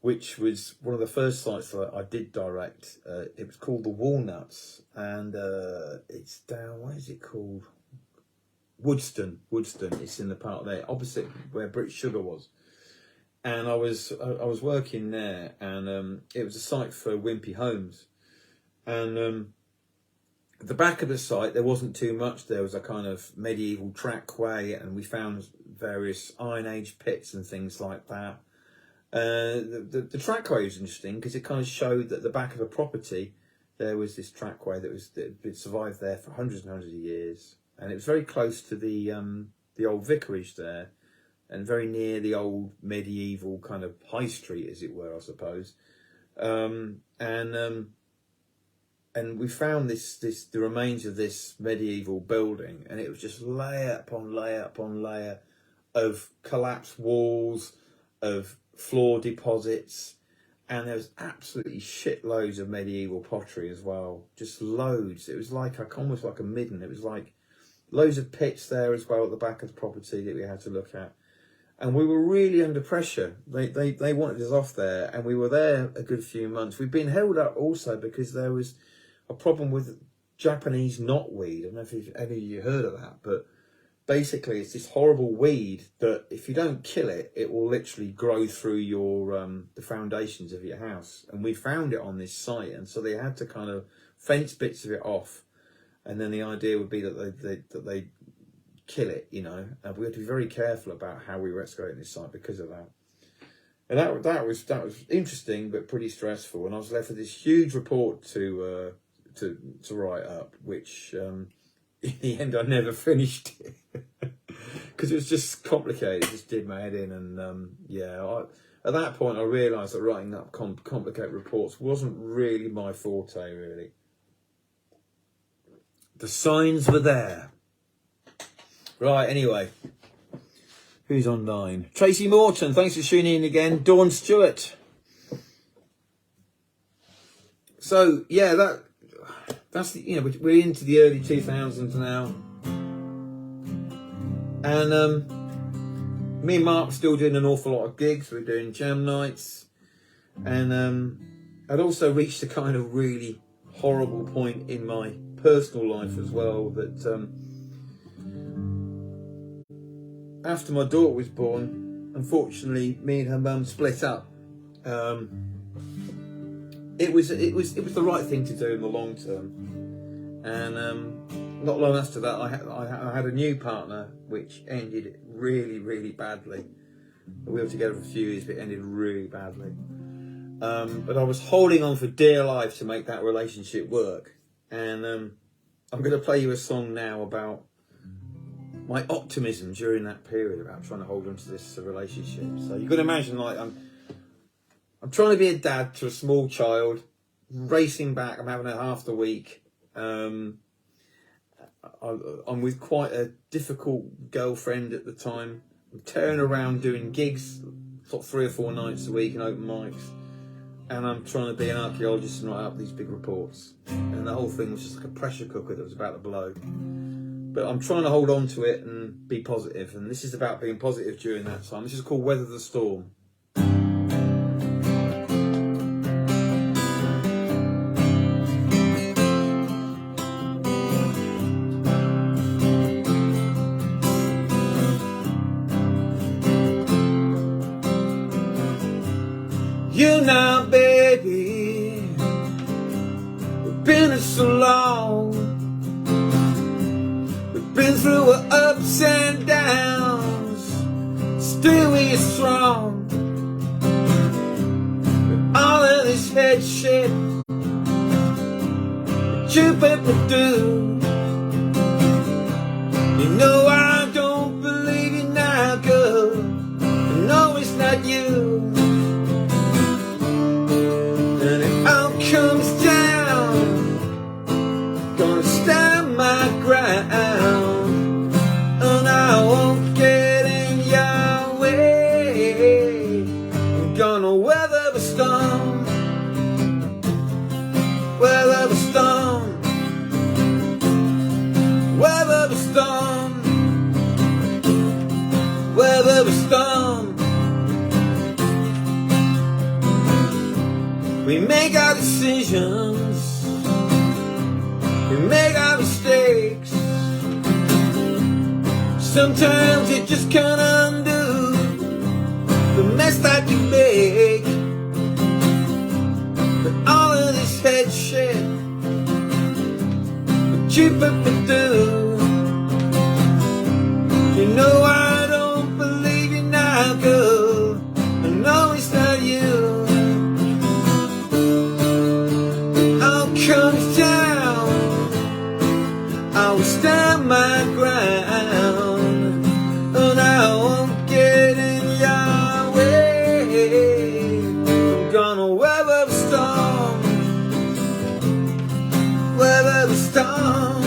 which was one of the first sites that I did direct. It was called the Walnuts, and it's down, what is it called? Woodston. It's in the part there, opposite where British Sugar was. And I was working there, and it was a site for Wimpy Homes. And at the back of the site, there wasn't too much. There was a kind of medieval trackway, and we found various Iron Age pits and things like that. The trackway was interesting because it kind of showed that at the back of a property there was this trackway that had survived there for hundreds and hundreds of years, and it was very close to the old vicarage there, and very near the old medieval kind of high street, as it were, I suppose. And we found the remains of this medieval building, and it was just layer upon layer upon layer of collapsed walls, of floor deposits, and there was absolutely shitloads of medieval pottery as well, just loads. It was like almost like a midden. It was like loads of pits there as well at the back of the property that we had to look at, and we were really under pressure. They wanted us off there, and we were there a good few months. We've been held up also because there was a problem with Japanese knotweed. I don't know if any of you heard of that, but basically it's this horrible weed that if you don't kill it, it will literally grow through your the foundations of your house. And we found it on this site, and so they had to kind of fence bits of it off. and then the idea would be that they kill it, you know. We had to be very careful about how we were excavating this site because of that. And that was interesting, but pretty stressful. And I was left with this huge report to write up, which in the end I never finished it because it was just complicated. It just did my head in. And at that point I realised that writing up complicated reports wasn't really my forte. Really, the signs were there. Right. Anyway. Who's online? Tracy Morton, thanks for tuning in again. Dawn Stewart. So yeah, that's the, you know, we're into the early 2000s now, and me and Mark were still doing an awful lot of gigs. We were doing jam nights, and I'd also reached a kind of really horrible point in my personal life as well that. After my daughter was born, unfortunately, me and her mum split up. It was the right thing to do in the long term, and not long after that, I had a new partner, which ended really badly. We were together for a few years, but it ended really badly. But I was holding on for dear life to make that relationship work, and I'm going to play you a song now about my optimism during that period about trying to hold on to this relationship. So you can imagine, like, I'm trying to be a dad to a small child, racing back. I'm having a half the week. I'm with quite a difficult girlfriend at the time. I'm tearing around doing gigs, sort of 3 or 4 nights a week and open mics. And I'm trying to be an archaeologist and write up these big reports. And the whole thing was just like a pressure cooker that was about to blow. But I'm trying to hold on to it and be positive. And this is about being positive during that time. This is called Weather the Storm. You now, baby, we've been here so long. We've been through our ups and downs, still we are strong. With all of this head shit that you people do, you know I don't believe you now, girl. I know it's not you. And it all comes down, gonna stand my ground, and I won't get in your way. I'm gonna weather the storm, weather the storm, weather the storm, weather the storm. We make our decisions, we make our mistakes. Sometimes you just can't undo the mess that you make. But all of this head shit that you people do, you know I don't believe you now, girl. I know it's not you. Comes down, I will stand my ground, and I won't get in your way. I'm gonna weather the storm, weather the storm,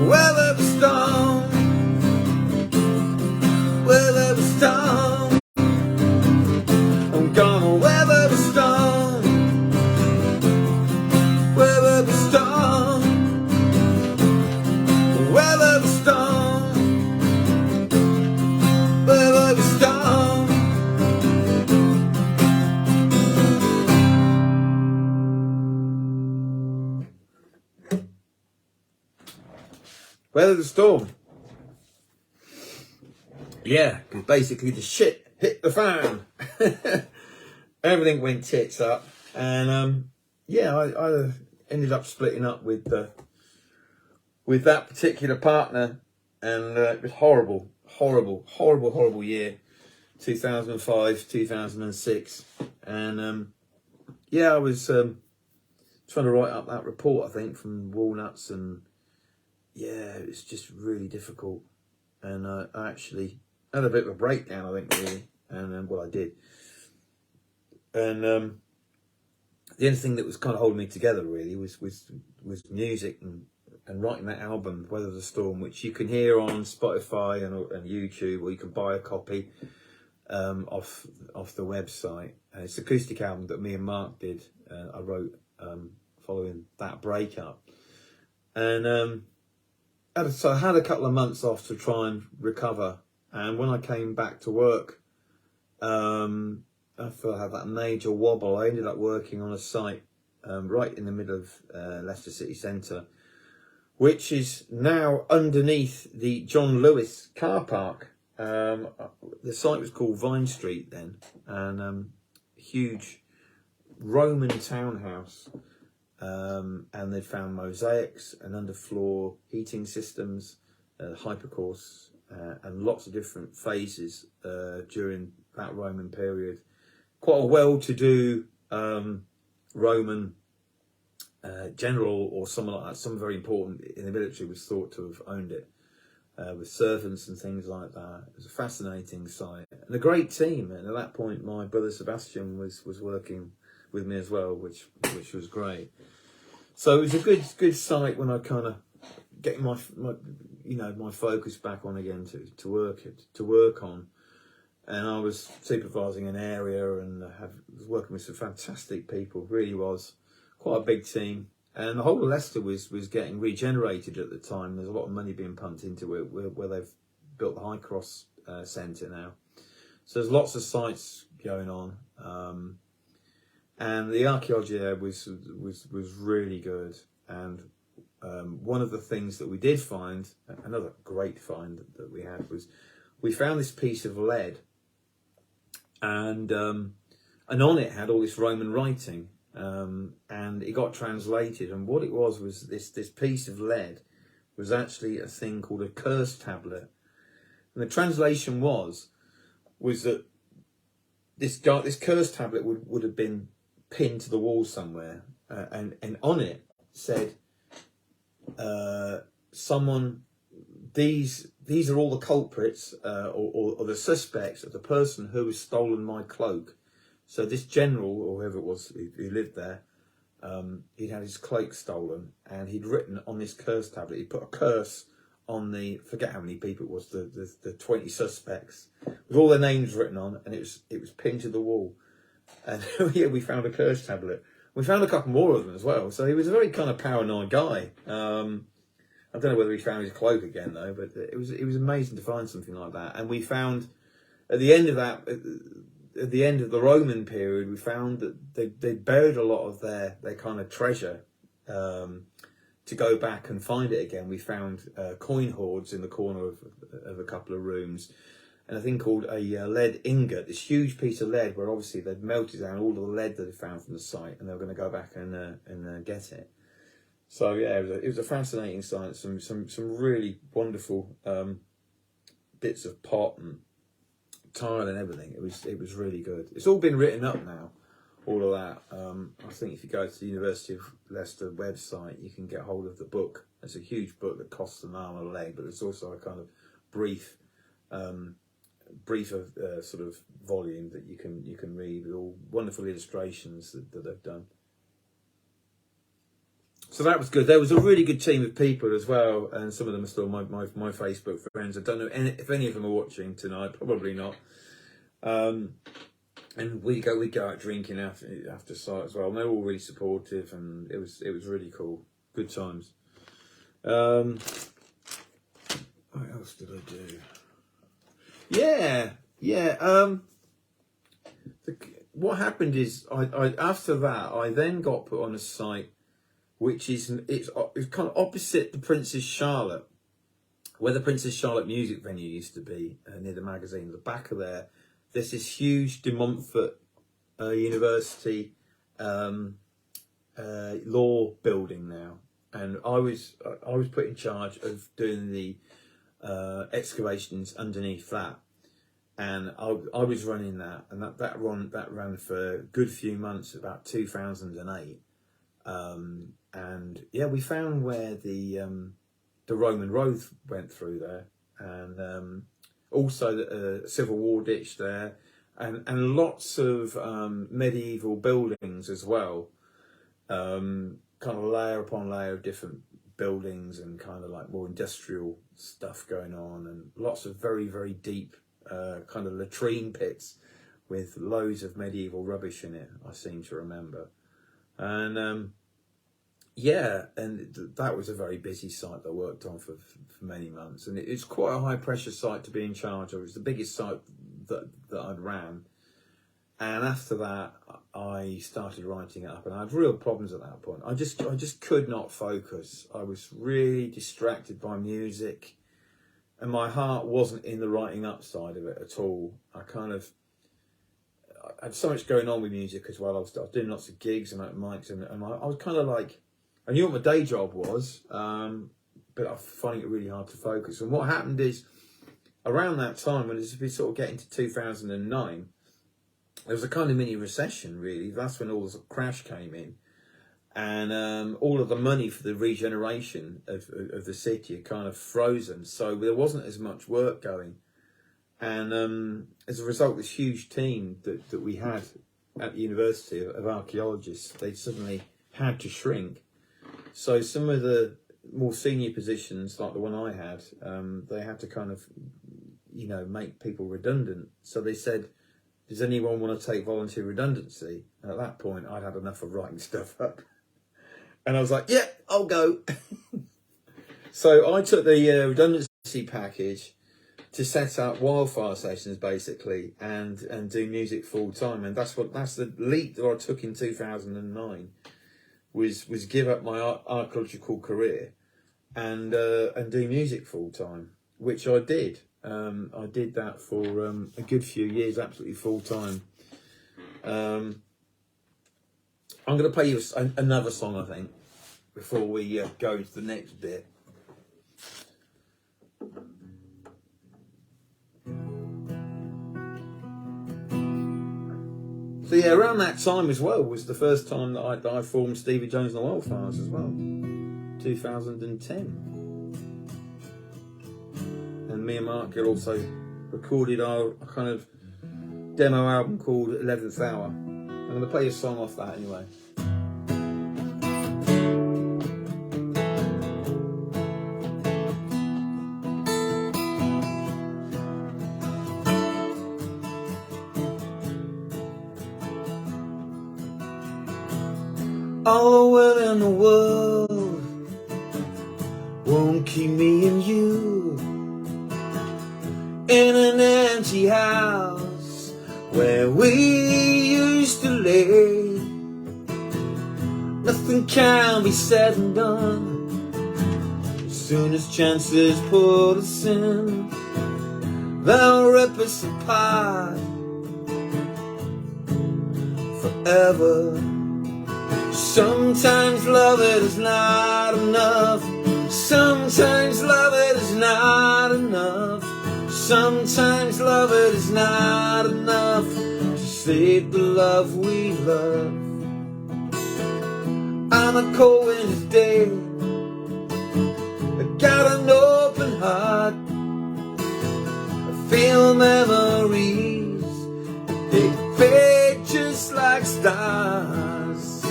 weather the storm, weather the storm. I'm gonna weather the storm, weather the storm, weather the storm, weather the storm. Weather the storm. Yeah, because basically the shit hit the fan. Everything went tits up, and yeah, ended up splitting up with that particular partner, and it was horrible year, 2005, 2006, and yeah, I was trying to write up that report, I think, from Walnuts, and yeah, it's just really difficult, and I actually had a bit of a breakdown, I think, really, and well, I did, and the only thing that was kind of holding me together really was music and writing that album, Weather the Storm, which you can hear on Spotify and YouTube, or you can buy a copy off the website. It's an acoustic album that me and Mark did. I wrote following that breakup, and so I had a couple of months off to try and recover. And when I came back to work, after I had that major wobble, I ended up working on a site right in the middle of Leicester City Centre, which is now underneath the John Lewis car park. The site was called Vine Street then, and huge Roman townhouse, and they'd found mosaics and underfloor heating systems, hypercourse, and lots of different phases during that Roman period. Quite a well-to-do Roman general or someone like that, someone very important in the military, was thought to have owned it, with servants and things like that. It was a fascinating site and a great team. And at that point, my brother Sebastian was working with me as well, which was great. So it was a good site when I kind of getting my focus back on again to work on. And I was supervising an area and was working with some fantastic people. Really was quite a big team. And the whole of Leicester was getting regenerated at the time. There's a lot of money being pumped into it, where they've built the High Cross Centre now. So there's lots of sites going on. And the archaeology there was really good. And one of the things that we did find, another great find that we had, was we found this piece of lead. And on it had all this Roman writing, and it got translated. And what it was this piece of lead was actually a thing called a curse tablet. And the translation was that this curse tablet would have been pinned to the wall somewhere, and on it said, someone. These are all the culprits or the suspects of the person who has stolen my cloak. So this general, or whoever it was who lived there, he'd had his cloak stolen, and he'd written on this curse tablet, he put a curse on forget how many people it was, the 20 suspects, with all their names written on, and it was pinned to the wall. And yeah, we found a curse tablet. We found a couple more of them as well. So he was a very kind of paranoid guy. I don't know whether he found his cloak again though, but it was amazing to find something like that. And we found at the end of the Roman period, we found that they buried a lot of their kind of treasure. To go back and find it again, we found coin hoards in the corner of a couple of rooms, and a thing called a lead ingot, this huge piece of lead where obviously they'd melted down all the lead that they found from the site, and they were going to go back and get it. So yeah, it was a fascinating site. Some really wonderful bits of pot and tile and everything. It was really good. It's all been written up now, all of that. I think if you go to the University of Leicester website, you can get hold of the book. It's a huge book that costs an arm and a leg, but it's also a kind of brief sort of volume that you can read with all wonderful illustrations that they've done. So that was good. There was a really good team of people as well, and some of them are still my Facebook friends. I don't know if any of them are watching tonight. Probably not. And we go out drinking after site as well. And they're all really supportive, and it was really cool. Good times. What else did I do? Yeah. What happened is I after that I then got put on a site which it's kind of opposite the Princess Charlotte, where the Princess Charlotte music venue used to be, near the magazine. At the back of there's this huge De Montfort University law building now, and I was put in charge of doing the excavations underneath that, and I was running that, and that ran for a good few months, about 2008, and yeah, we found where the Roman road went through there, and also the Civil War ditch there, and lots of medieval buildings as well, kind of layer upon layer of different buildings, and kind of like more industrial stuff going on, and lots of very, very deep kind of latrine pits with loads of medieval rubbish in it, I seem to remember. And yeah, and that was a very busy site that I worked on for many months, and it's quite a high pressure site to be in charge of. It was the biggest site that I'd ran. And after that, I started writing it up, and I had real problems at that point. I just could not focus. I was really distracted by music, and my heart wasn't in the writing up side of it at all. I had so much going on with music as well. I was doing lots of gigs and mics, and I was kind of like, I knew what my day job was, but I was finding it really hard to focus. And what happened is, around that time, when it was sort of getting to 2009, there was a kind of mini recession, really. That's when all the crash came in, and all of the money for the regeneration of the city had kind of frozen. So there wasn't as much work going, and as a result, this huge team that we had at the university of archaeologists, they suddenly had to shrink. So some of the more senior positions, like the one I had, they had to kind of, make people redundant. So they said, does anyone want to take voluntary redundancy? And at that point, I'd had enough of writing stuff up. And I was like, yeah, I'll go. So I took the redundancy package to set up wildfire sessions, basically, and do music full time. And that's the leap that I took in 2009, was give up my archaeological career and do music full time, which I did. I did that for a good few years, absolutely full time. I'm going to play you another song, I think, before we go to the next bit. So yeah, around that time as well was the first time that I formed Stevie Jones and the Wildfires as well, 2010. And me and Mark had also recorded our kind of demo album called 11th Hour. I'm going to play a song off that anyway. All the will in the world won't keep me and you in an empty house where we used to lay. Nothing can be said and done. As soon as chances put us in, they'll rip us apart forever. Sometimes love it is not enough. Sometimes love it is not enough. Sometimes love it is not enough to save the love we love. On a cold winter's day, I got an open heart. I feel memories, they fade just like stars,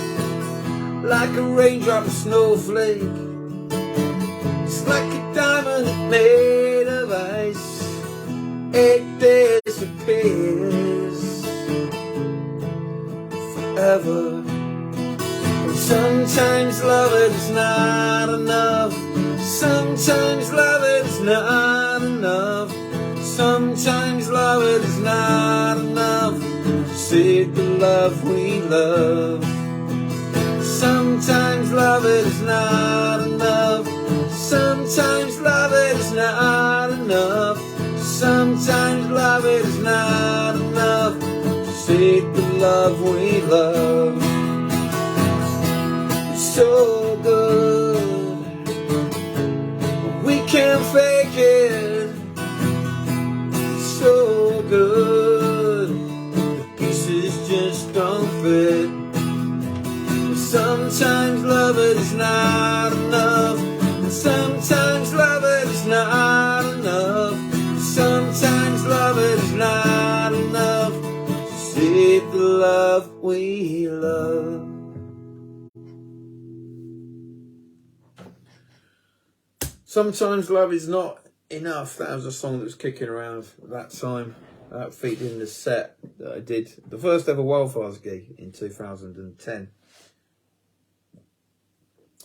like a raindrop, a snowflake. It's like a diamond made of ice. It disappears forever. And sometimes love it is not enough. Sometimes love it is not enough. Sometimes love it is not enough to save the love we love. Sometimes love it is not enough. Sometimes love it is not enough. Sometimes love it is not enough to save the love we love. so good. We can fake it, so good. The pieces just don't fit. Sometimes love is not enough, and sometimes love is not enough. Sometimes love is not enough to save the love we love. Sometimes love is not enough. That was a song that was kicking around at that time. That featured in the set that I did, the first ever Wildfires gig in 2010.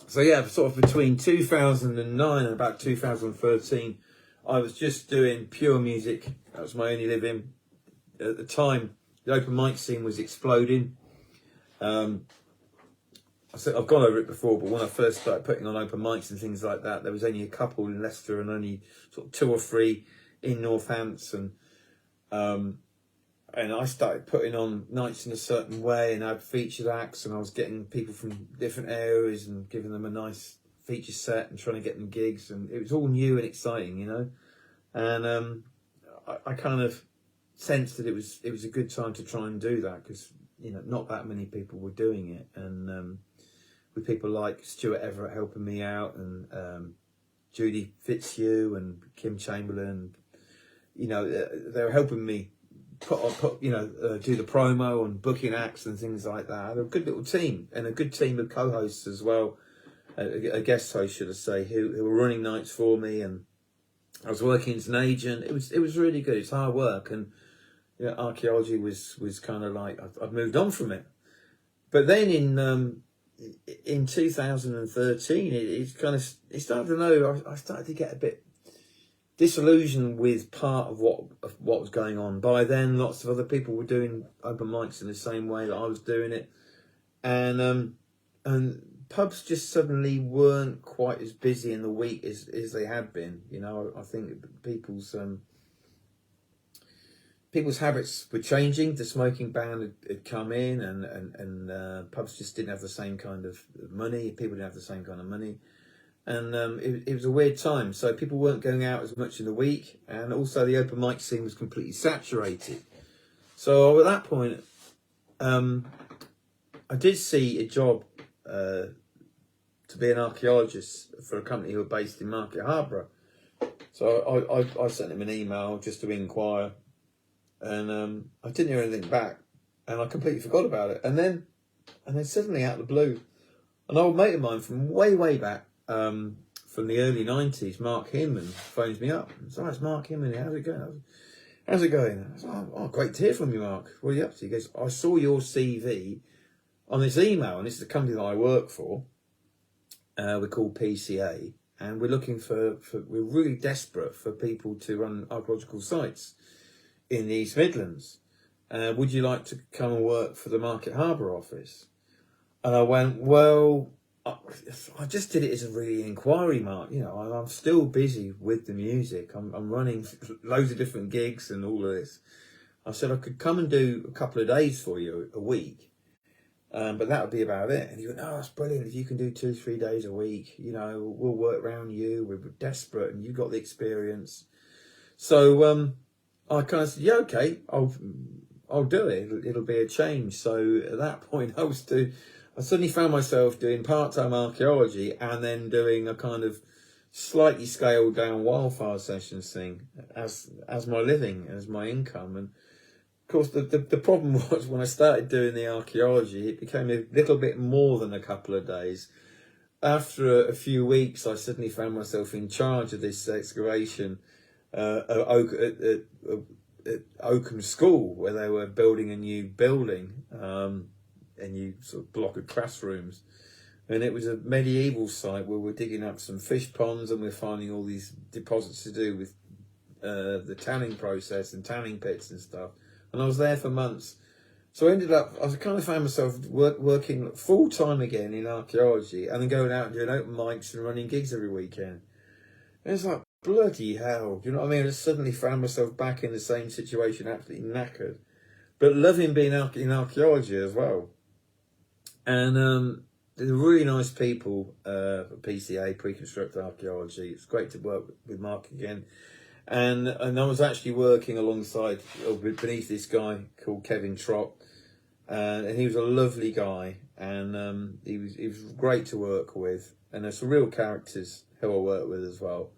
So yeah, sort of between 2009 and about 2013, I was just doing pure music. That was my only living. At the time, the open mic scene was exploding. I've gone over it before, but when I first started putting on open mics and things like that, there was only a couple in Leicester and only sort of 2 or 3 in Northampton. And I started putting on nights in a certain way, and I had featured acts, and I was getting people from different areas and giving them a nice feature set and trying to get them gigs, and it was all new and exciting, you know. And I kind of sensed that it was a good time to try and do that, because, you know, not that many people were doing it, and with people like Stuart Everett helping me out, and Judy Fitzhugh and Kim Chamberlain, you know, they were helping me do the promo and booking acts and things like that. They're a good little team, and a good team of co-hosts as well, a guest host, should I say, who were running nights for me, and I was working as an agent. It was really good. It's hard work, and you know, Archaeology was kind of like I'd moved on from it. But then in 2013, it started to know. I started to get a bit disillusioned with part of what was going on. By then, lots of other people were doing open mics in the same way that I was doing it, and pubs just suddenly weren't quite as busy in the week as they had been. You know, I think people's habits were changing. The smoking ban had come in, and pubs just didn't have the same kind of money. People didn't have the same kind of money. And it was a weird time. So people weren't going out as much in the week. And also the open mic scene was completely saturated. So at that point, I did see a job to be an archaeologist for a company who were based in Market Harborough. So I sent him an email just to inquire. And I didn't hear anything back. And I completely forgot about it. And then suddenly out of the blue, an old mate of mine from way back, from the early 90s, Mark Hinman, phones me up. So it's Mark Hinman, how's it going? I said, oh, great to hear from you, Mark. What are you up to? He goes, I saw your CV on this email, and this is the company that I work for. We're called PCA, and we're looking we're really desperate for people to run archaeological sites in the East Midlands. Would you like to come and work for the Market Harbour office? And I went, well, I just did it as a really inquiry, Mark. You know, I'm still busy with the music. I'm running loads of different gigs and all of this. I said I could come and do a couple of days for you a week, but that would be about it. And he went, oh, that's brilliant. If you can do 2-3 days a week, you know, we'll work around you. We're desperate, and you've got the experience. So I kind of said, yeah, okay, I'll do it. It'll be a change. So at that point, I suddenly found myself doing part-time archaeology and then doing a kind of slightly scaled down wildfire sessions thing as my living, as my income. And of course, the problem was when I started doing the archaeology, it became a little bit more than a couple of days. After a few weeks, I suddenly found myself in charge of this excavation at Oakham School, where they were building a new building. A new sort of block of classrooms, and it was a medieval site where we're digging up some fish ponds, and we're finding all these deposits to do with the tanning process and tanning pits and stuff. And I was there for months, so I kind of found myself working full time again in archaeology, and then going out and doing open mics and running gigs every weekend. And it's like, bloody hell, do you know what I mean? I suddenly found myself back in the same situation, absolutely knackered, but loving being in archaeology as well. And they're really nice people at PCA, Pre-Construct Archaeology. It's great to work with Mark again. And I was actually working alongside, or beneath this guy called Kevin Trott. And he was a lovely guy, and he was great to work with. And there's some real characters who I worked with as well.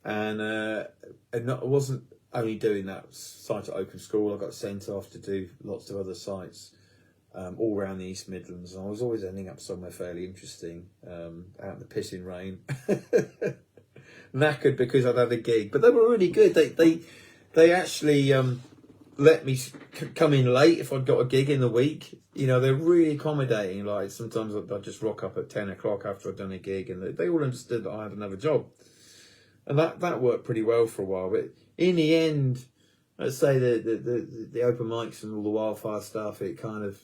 And I wasn't only doing that site at Oakham School. I got sent off to do lots of other sites all around the East Midlands. And I was always ending up somewhere fairly interesting, out in the pissing rain. Knackered because I'd had a gig. But they were really good. They actually let me come in late if I'd got a gig in the week. You know, they're really accommodating. Like, sometimes I'd just rock up at 10 o'clock after I'd done a gig, and they all understood that I had another job. And that worked pretty well for a while. But in the end, let's say the open mics and all the wildfire stuff, it kind of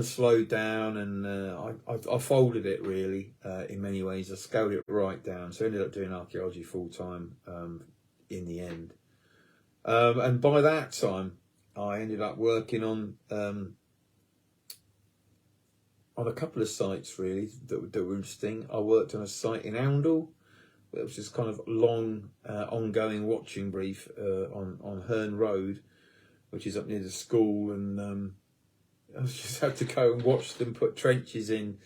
slowed down, and I folded it really in many ways. I scaled it right down. So I ended up doing archaeology full time in the end. And by that time, I ended up working on a couple of sites really that were interesting. I worked on a site in Oundle, which is kind of long, ongoing watching brief on Herne Road, which is up near the school, and I just had to go and watch them put trenches in,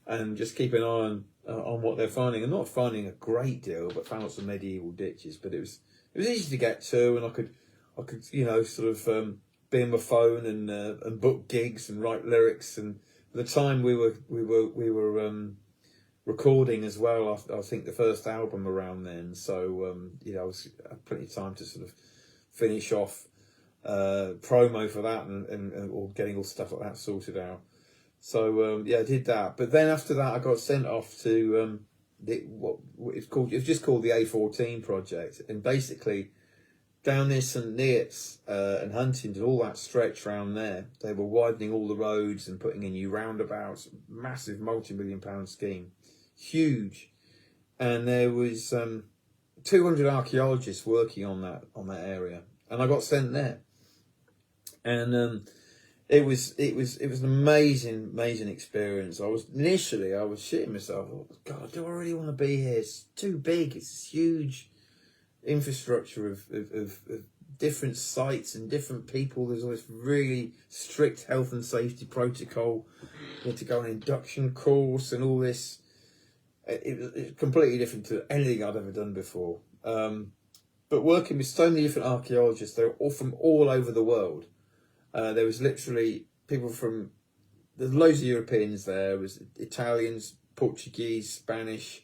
and just keep an eye on what they're finding. And not finding a great deal, but found lots of medieval ditches. But it was easy to get to, and I could you know, sort of be on my phone and book gigs and write lyrics. And at the time we were recording as well. I think the first album around then. So you know, I had plenty of time to sort of finish off promo for that and or getting all stuff like that sorted out. So yeah, I did that. But then after that, I got sent off to what it's called. It's just called the A14 project, and basically down near St Neots and Huntingdon, all that stretch around there, they were widening all the roads and putting in new roundabouts. Massive multi-million-pound scheme, huge, and there was 200 archaeologists working on that area, and I got sent there, and it was an amazing experience. I was shitting myself. Oh, God, do I really want to be here? It's too big. It's this huge infrastructure of different sites and different people. There's always really strict health and safety protocol. You had to go on an induction course and all this. It's completely different to anything I'd ever done before. But working with so many different archaeologists, they're all from all over the world. There was literally people there's loads of Europeans there. There was Italians, Portuguese, Spanish,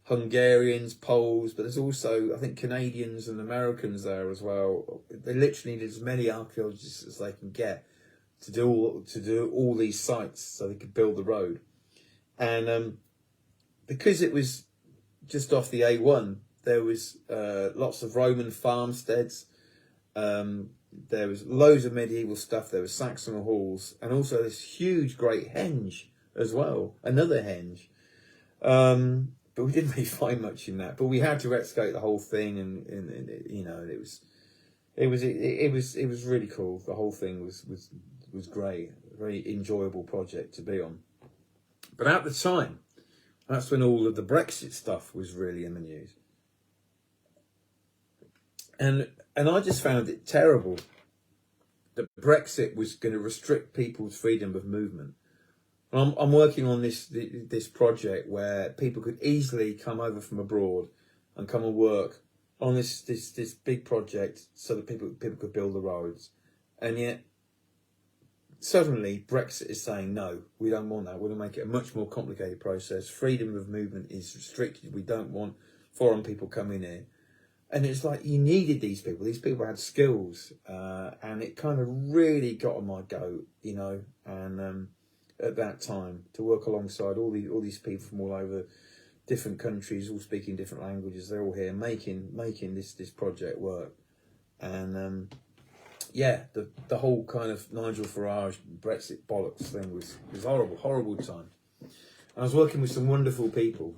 Hungarians, Poles, but there's also, I think, Canadians and Americans there as well. They literally need as many archaeologists as they can get to do all these sites so they could build the road. And because it was just off the A1, there was lots of Roman farmsteads. There was loads of medieval stuff. There was Saxon halls, and also this huge, great henge as well. Another henge. But we didn't really find much in that. But we had to excavate the whole thing, and you know, it was really cool. The whole thing was great. A very enjoyable project to be on. But at the time, that's when all of the Brexit stuff was really in the news. And I just found it terrible that Brexit was going to restrict people's freedom of movement. I'm working on this project where people could easily come over from abroad and come and work on this big project so that people could build the roads. And yet, suddenly, Brexit is saying, no, we don't want that. We're going to make it a much more complicated process. Freedom of movement is restricted. We don't want foreign people coming in. And it's like, you needed these people. These people had skills. And it kind of really got on my goat, you know. And at that time, to work alongside all these people from all over different countries, all speaking different languages, they're all here making this project work. And yeah, the whole kind of Nigel Farage Brexit bollocks thing was horrible time. And I was working with some wonderful people.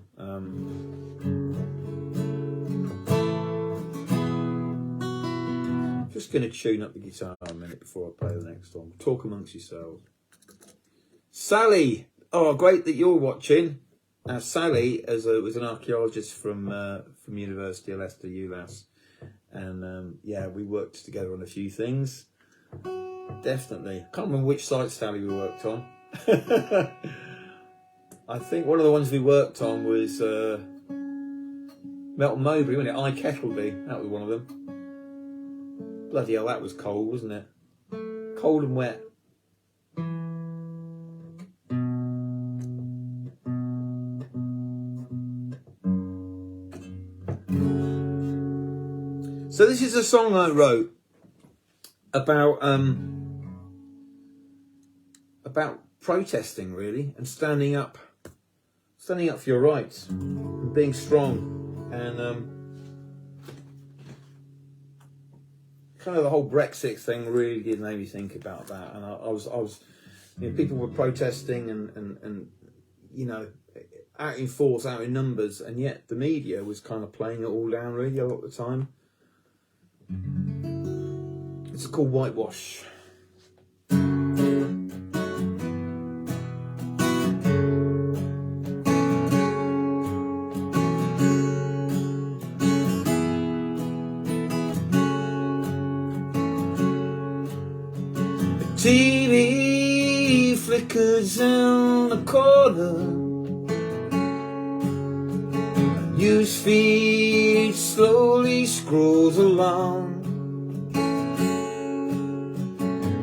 Just going to tune up the guitar a minute before I play the next one. Talk amongst yourselves. Sally, Oh, great that you're watching. Sally was an archaeologist from University of Leicester, ULAS, and yeah, we worked together on a few things. Definitely. Can't remember which site, Sally, we worked on. I think one of the ones we worked on was Melton Mowbray, wasn't it? Kettleby, that was one of them. Bloody hell, that was cold, wasn't it? Cold and wet. So this is a song I wrote about protesting, really, and standing up for your rights, and being strong, and kind of the whole Brexit thing really did make me think about that. And I was, you know, people were protesting and you know, out in force, out in numbers, and yet the media was kind of playing it all down really a lot of the time. It's called Whitewash. TV flickers in the corner. Newsfeed slowly scrolls along.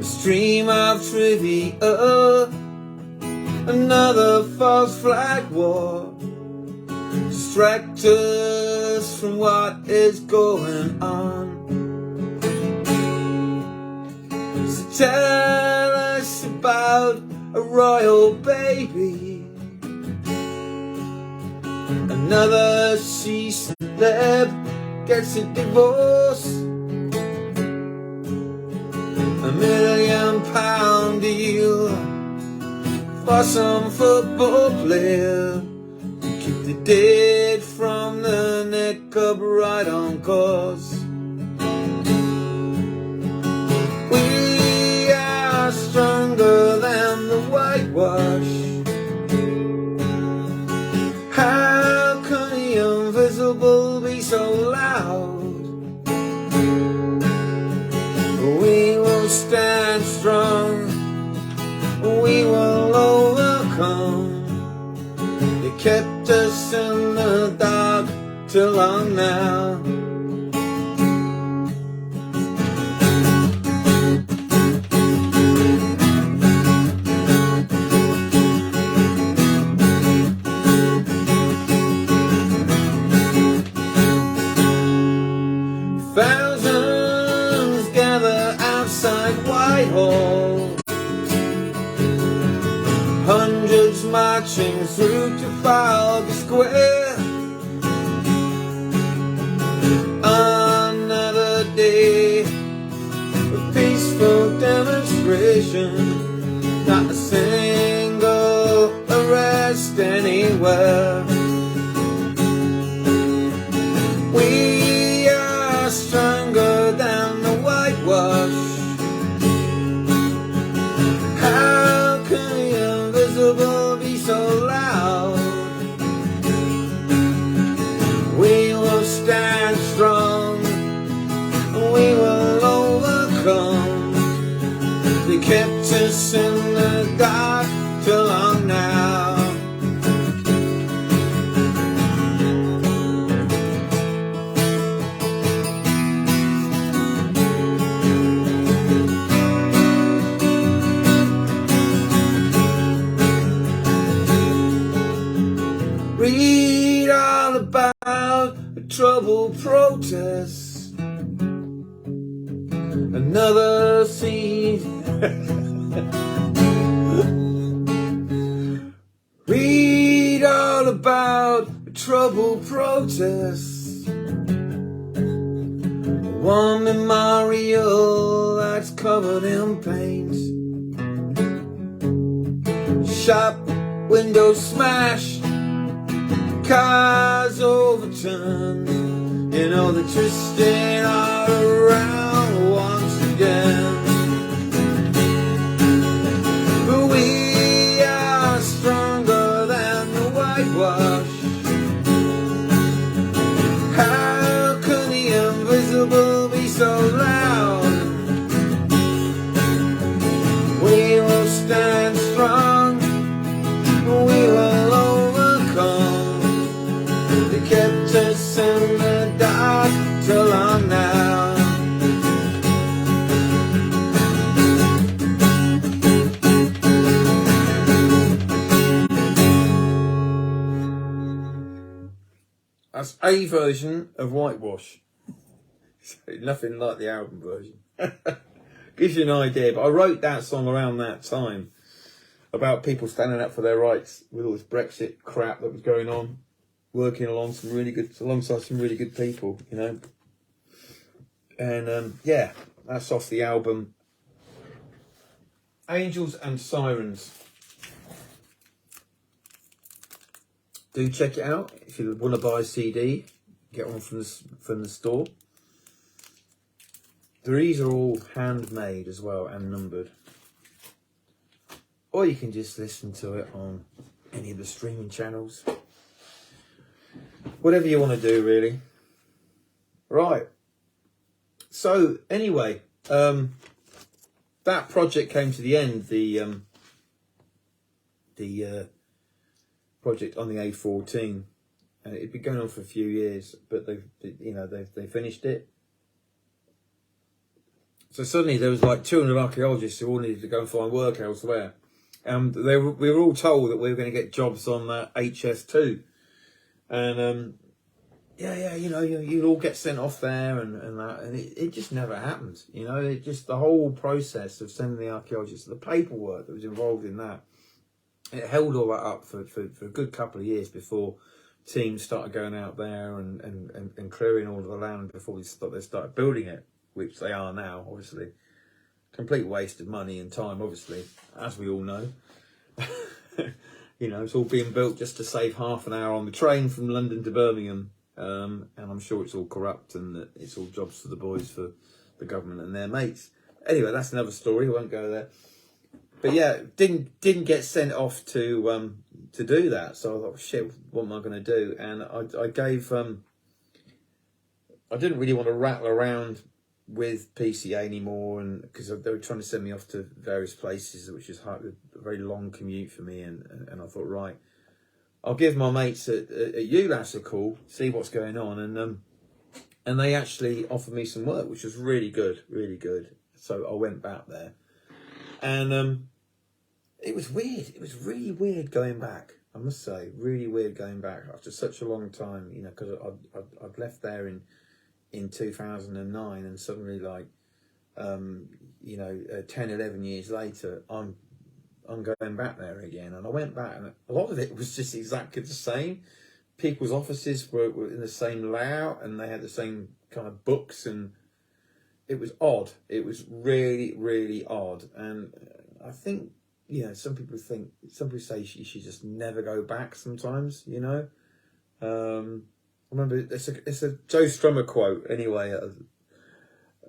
A stream of trivia, another false flag war. Distract us from what is going on. So tell us about a royal baby. Another C-celeb gets a divorce. £1 million deal for some football player to keep the dead from the neck up right on course. We are stronger than the whitewash. How can the invisible be so loud? We will stand strong, we will overcome. They kept us in the dark too long now. Thousands gather outside Whitehall, hundreds marching through Trafalgar Square. Another day of peaceful demonstration, not a single arrest anywhere. We are stronger than the whitewash. How can the invisible be so loud? We will stand strong, we will overcome. They kept us in the dark too long now. Read all about a troubled protest. Another scene. Read all about a troubled protest. One memorial that's covered in paint. Shop windows smashed, cars overturned. You know they're twisting all around once again. But we are strong. be so loud. We will stand strong, we will overcome. They kept us in the dark too long now. That's a version of Whitewash. So nothing like the album version. Gives you an idea, but I wrote that song around that time about people standing up for their rights with all this Brexit crap that was going on, working alongside some really good people, you know. And yeah, that's off the album Angels and Sirens. Do check it out if you want to buy a CD. Get one from the store. These are all handmade as well and numbered. Or you can just listen to it on any of the streaming channels. Whatever you want to do, really. Right. So, anyway, that project came to the end. The project on the A14. And it'd been going on for a few years, but they finished it. So suddenly there was like 200 archaeologists who all needed to go and find work elsewhere. And we were all told that we were going to get jobs on HS2. And you know, you'd all get sent off there and that. And it just never happened. You know, it just, the whole process of sending the archaeologists, the paperwork that was involved in that, it held all that up for a good couple of years before teams started going out there and clearing all of the land before they started building it. Which they are now, obviously. Complete waste of money and time, obviously, as we all know. You know, it's all being built just to save half an hour on the train from London to Birmingham. And I'm sure it's all corrupt and that it's all jobs for the boys, for the government and their mates. Anyway, that's another story. I won't go there. But yeah, didn't get sent off to do that. So I thought, shit, what am I going to do? And I gave... I didn't really want to rattle around with PCA anymore, and because they were trying to send me off to various places, which is a very long commute for me, and I thought, right, I'll give my mates at ULAS a call, see what's going on, and they actually offered me some work, which was really good. So I went back there, and it was weird. It was really weird going back. I must say, really weird going back after such a long time. You know, because I'd left there in 2009, and suddenly, like, 10, 11 years later, I'm going back there again. And I went back, and a lot of it was just exactly the same. People's offices were in the same layout, and they had the same kind of books, and it was odd. It was really, really odd. And I think, you know, some people say you should just never go back sometimes, you know. I remember it's a Joe Strummer quote anyway.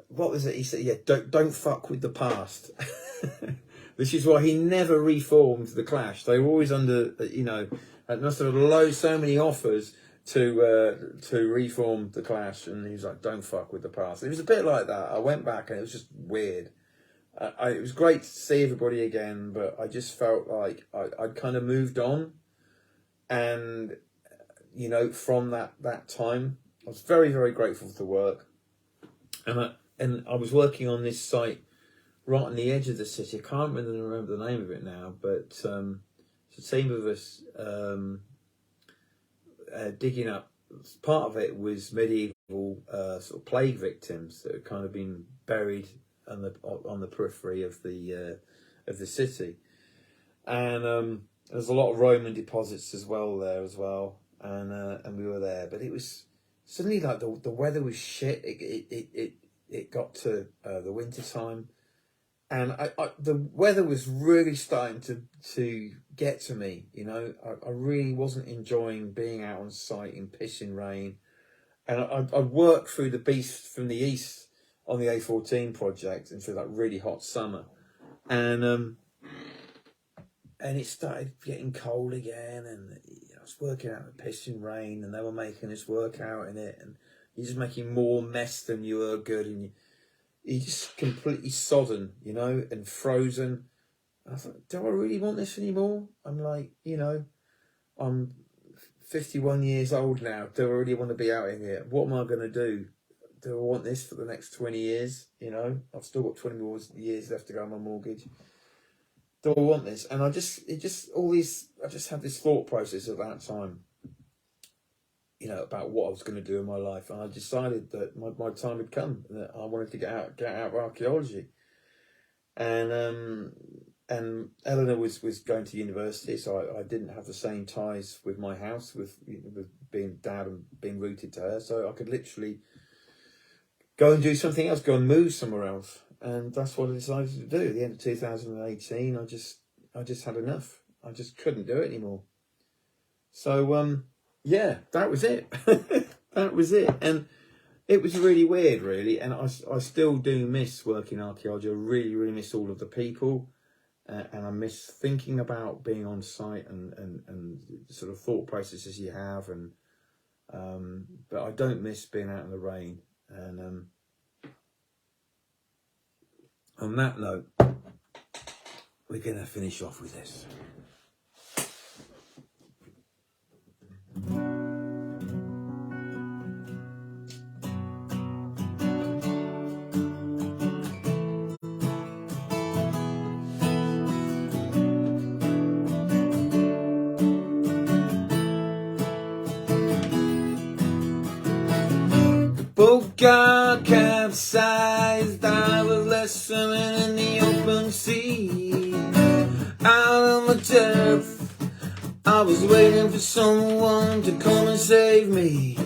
What was it? He said, "Yeah, don't fuck with the past." This is why he never reformed the Clash. They were always under, you know, must have had so many offers to reform the Clash, and he was like, "Don't fuck with the past." It was a bit like that. I went back and it was just weird. It was great to see everybody again, but I just felt like I'd kind of moved on, and you know, from that time, I was very, very grateful for the work. And I was working on this site right on the edge of the city. I can't remember the name of it now, but it's a team of us digging up. Part of it was medieval sort of plague victims that had kind of been buried on the periphery of the city. And there's a lot of Roman deposits as well there as well. And we were there, but it was suddenly like the weather was shit. It got to the winter time, and the weather was really starting to get to me. You know, I really wasn't enjoying being out on site in pissing rain, and I'd worked through the beast from the east on the A14 project and through that really hot summer, and it started getting cold again, and I was working out in the pissing rain, and they were making us work out in it, and You're just making more mess than you are good, and you're just completely sodden, you know, and frozen. I thought, do I really want this anymore? I'm like, you know, I'm 51 years old now. Do I really want to be out here? What am I going to do? Do I want this for the next 20 years? You know, I've still got 20 more years left to go on my mortgage. Do I want this? And I just had this thought process at that time, you know, about what I was going to do in my life. And I decided that my time had come, that I wanted to get out of archaeology. And Eleanor was going to university, so I didn't have the same ties with my house, with being dad and being rooted to her. So I could literally go and do something else, go and move somewhere else. And that's what I decided to do. At the end of 2018, I just had enough. I just couldn't do it anymore. So yeah, that was it. That was it. And it was really weird, really. And I still do miss working in archaeology. I really, really miss all of the people. And I miss thinking about being on site and sort of thought processes you have. And but I don't miss being out in the rain. And on that note, we're going to finish off with this. Boat got capsized, I was less swimming in the open sea. Out of my depth, I was waiting for someone to come and save me.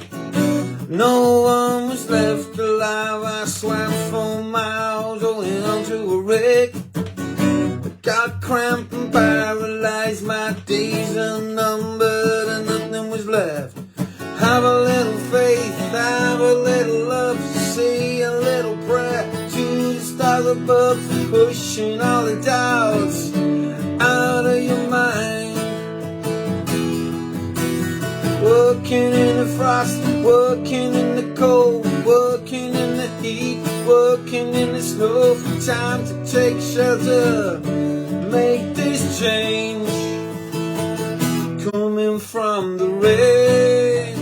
No one was left alive, I swam for miles, holding onto a wreck. I got cramped and paralyzed, my days are numbered and nothing was left. Have a little faith, have a little love, say a little prayer to the stars above, pushing all the doubts out of your mind. Working in the frost, working in the cold, working in the heat, working in the snow. Time to take shelter, make this change. Coming from the rain,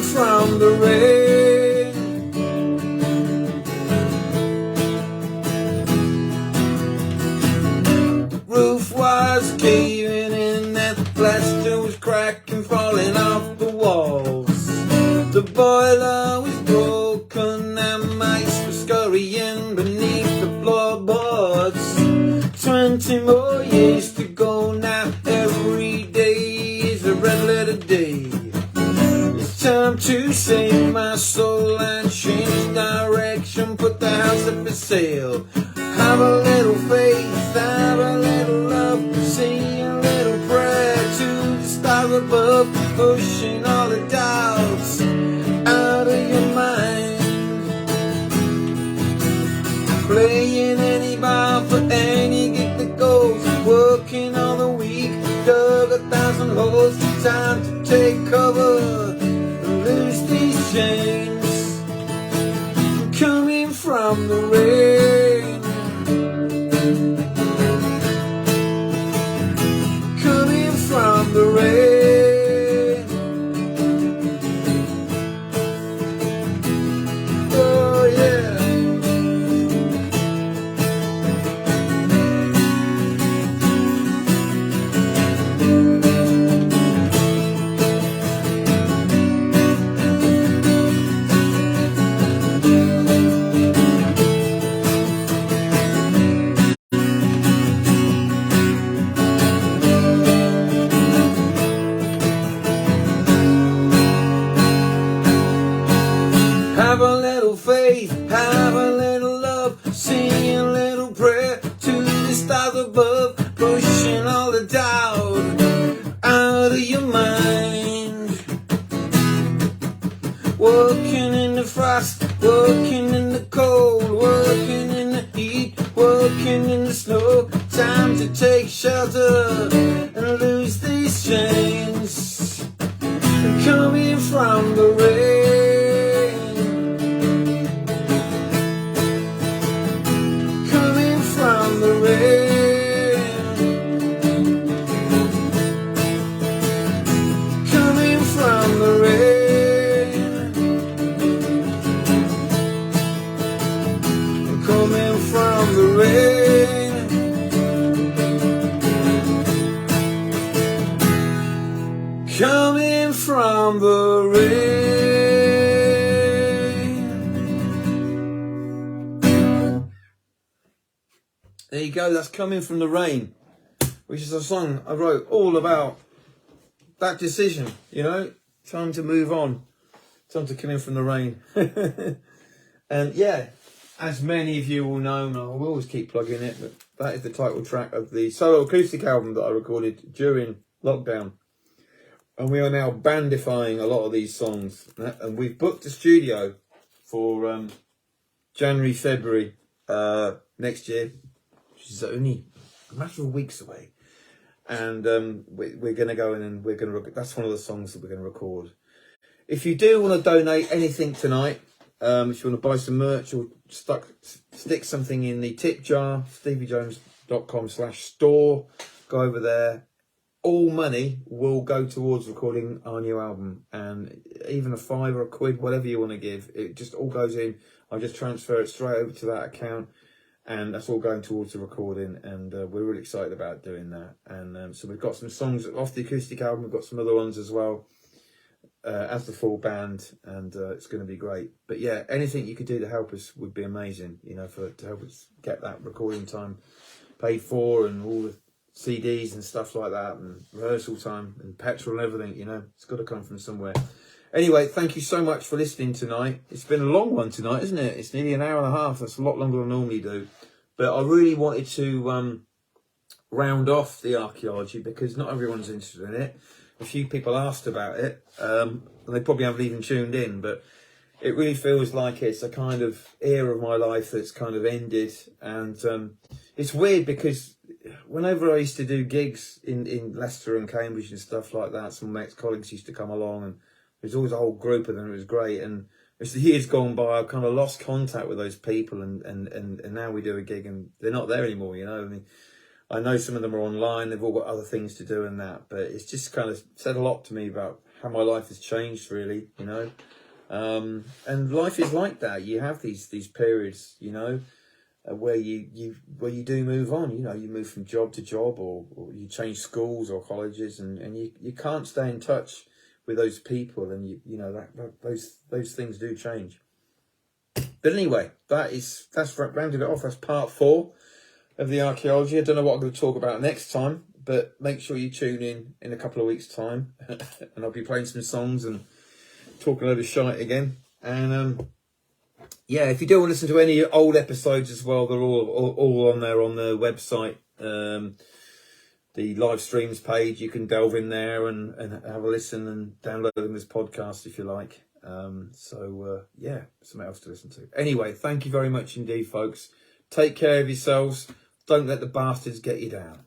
from the rain. The roof was caving in, and the plaster was cracking, falling off the walls. The boiler was broken and mice were scurrying beneath the floorboards. 20 more years to go now, every day is a red letter day. Time to save my soul and change direction, put the house up for sale. Have a little faith, have a little love, say a little prayer to the stars above, pushing all the doubts out of your mind. Playing any bar for any gig that goes, working all the week, dug 1,000 holes. Time to take cover, lose these chains. Coming from the rain, coming from the rain. Oh yeah. Have a little faith, have a little love, sing a little prayer to the stars above, pushing all the doubt out of your mind. Working in the frost, working in the cold, working in the heat, working in the snow. Time to take shelter and lose these chains. coming from the rain, coming from the rain, coming from the rain, coming from the rain, coming from the rain. There you go, that's Coming From The Rain, which is a song I wrote all about that decision, you know, time to move on, time to come in from the rain. And yeah, as many of you will know, and I will always keep plugging it, but that is the title track of the solo acoustic album that I recorded during lockdown. And we are now bandifying a lot of these songs. And we've booked a studio for January, February next year, which is only a matter of weeks away. And we're going to go in and we're going to, that's one of the songs that we're going to record. If you do want to donate anything tonight, if you want to buy some merch or stick something in the tip jar, steviejones.com/store, go over there. All money will go towards recording our new album, and even a £5 or a quid, whatever you want to give, it just all goes in. I just transfer it straight over to that account, and that's all going towards the recording, and we're really excited about doing that. And so we've got some songs off the acoustic album, we've got some other ones as well, as the full band, and it's going to be great. But yeah, anything you could do to help us would be amazing, you know, to help us get that recording time paid for, and all the CDs and stuff like that, and rehearsal time and petrol and everything, you know, it's got to come from somewhere. Anyway, thank you so much for listening tonight. It's been a long one tonight, isn't it? It's nearly an hour and a half. That's a lot longer than I normally do. But I really wanted to round off the archaeology, because not everyone's interested in it. A few people asked about it, and they probably haven't even tuned in, but it really feels like it's a kind of era of my life that's kind of ended. And it's weird, because whenever I used to do gigs in Leicester and Cambridge and stuff like that, some of my ex-colleagues used to come along, and there's always a whole group of them. It was great. And as the years gone by, I've kind of lost contact with those people, and now we do a gig and they're not there anymore, you know. I mean, I know some of them are online, they've all got other things to do and that, but it's just kind of said a lot to me about how my life has changed, really, you know. And life is like that. You have these periods, you know, where you do move on, you know, you move from job to job, or you change schools or colleges, and you can't stay in touch with those people, and you know that those things do change. But anyway, that's rounded it off. That's part 4 of the archaeology. I don't know what I'm going to talk about next time, but make sure you tune in a couple of weeks' time, and I'll be playing some songs and talking a load of shite again. And yeah, if you do want to listen to any old episodes as well, they're all on there on the website. The live streams page, you can delve in there and have a listen and download them as podcasts if you like. Yeah, something else to listen to. Anyway, thank you very much indeed, folks. Take care of yourselves. Don't let the bastards get you down.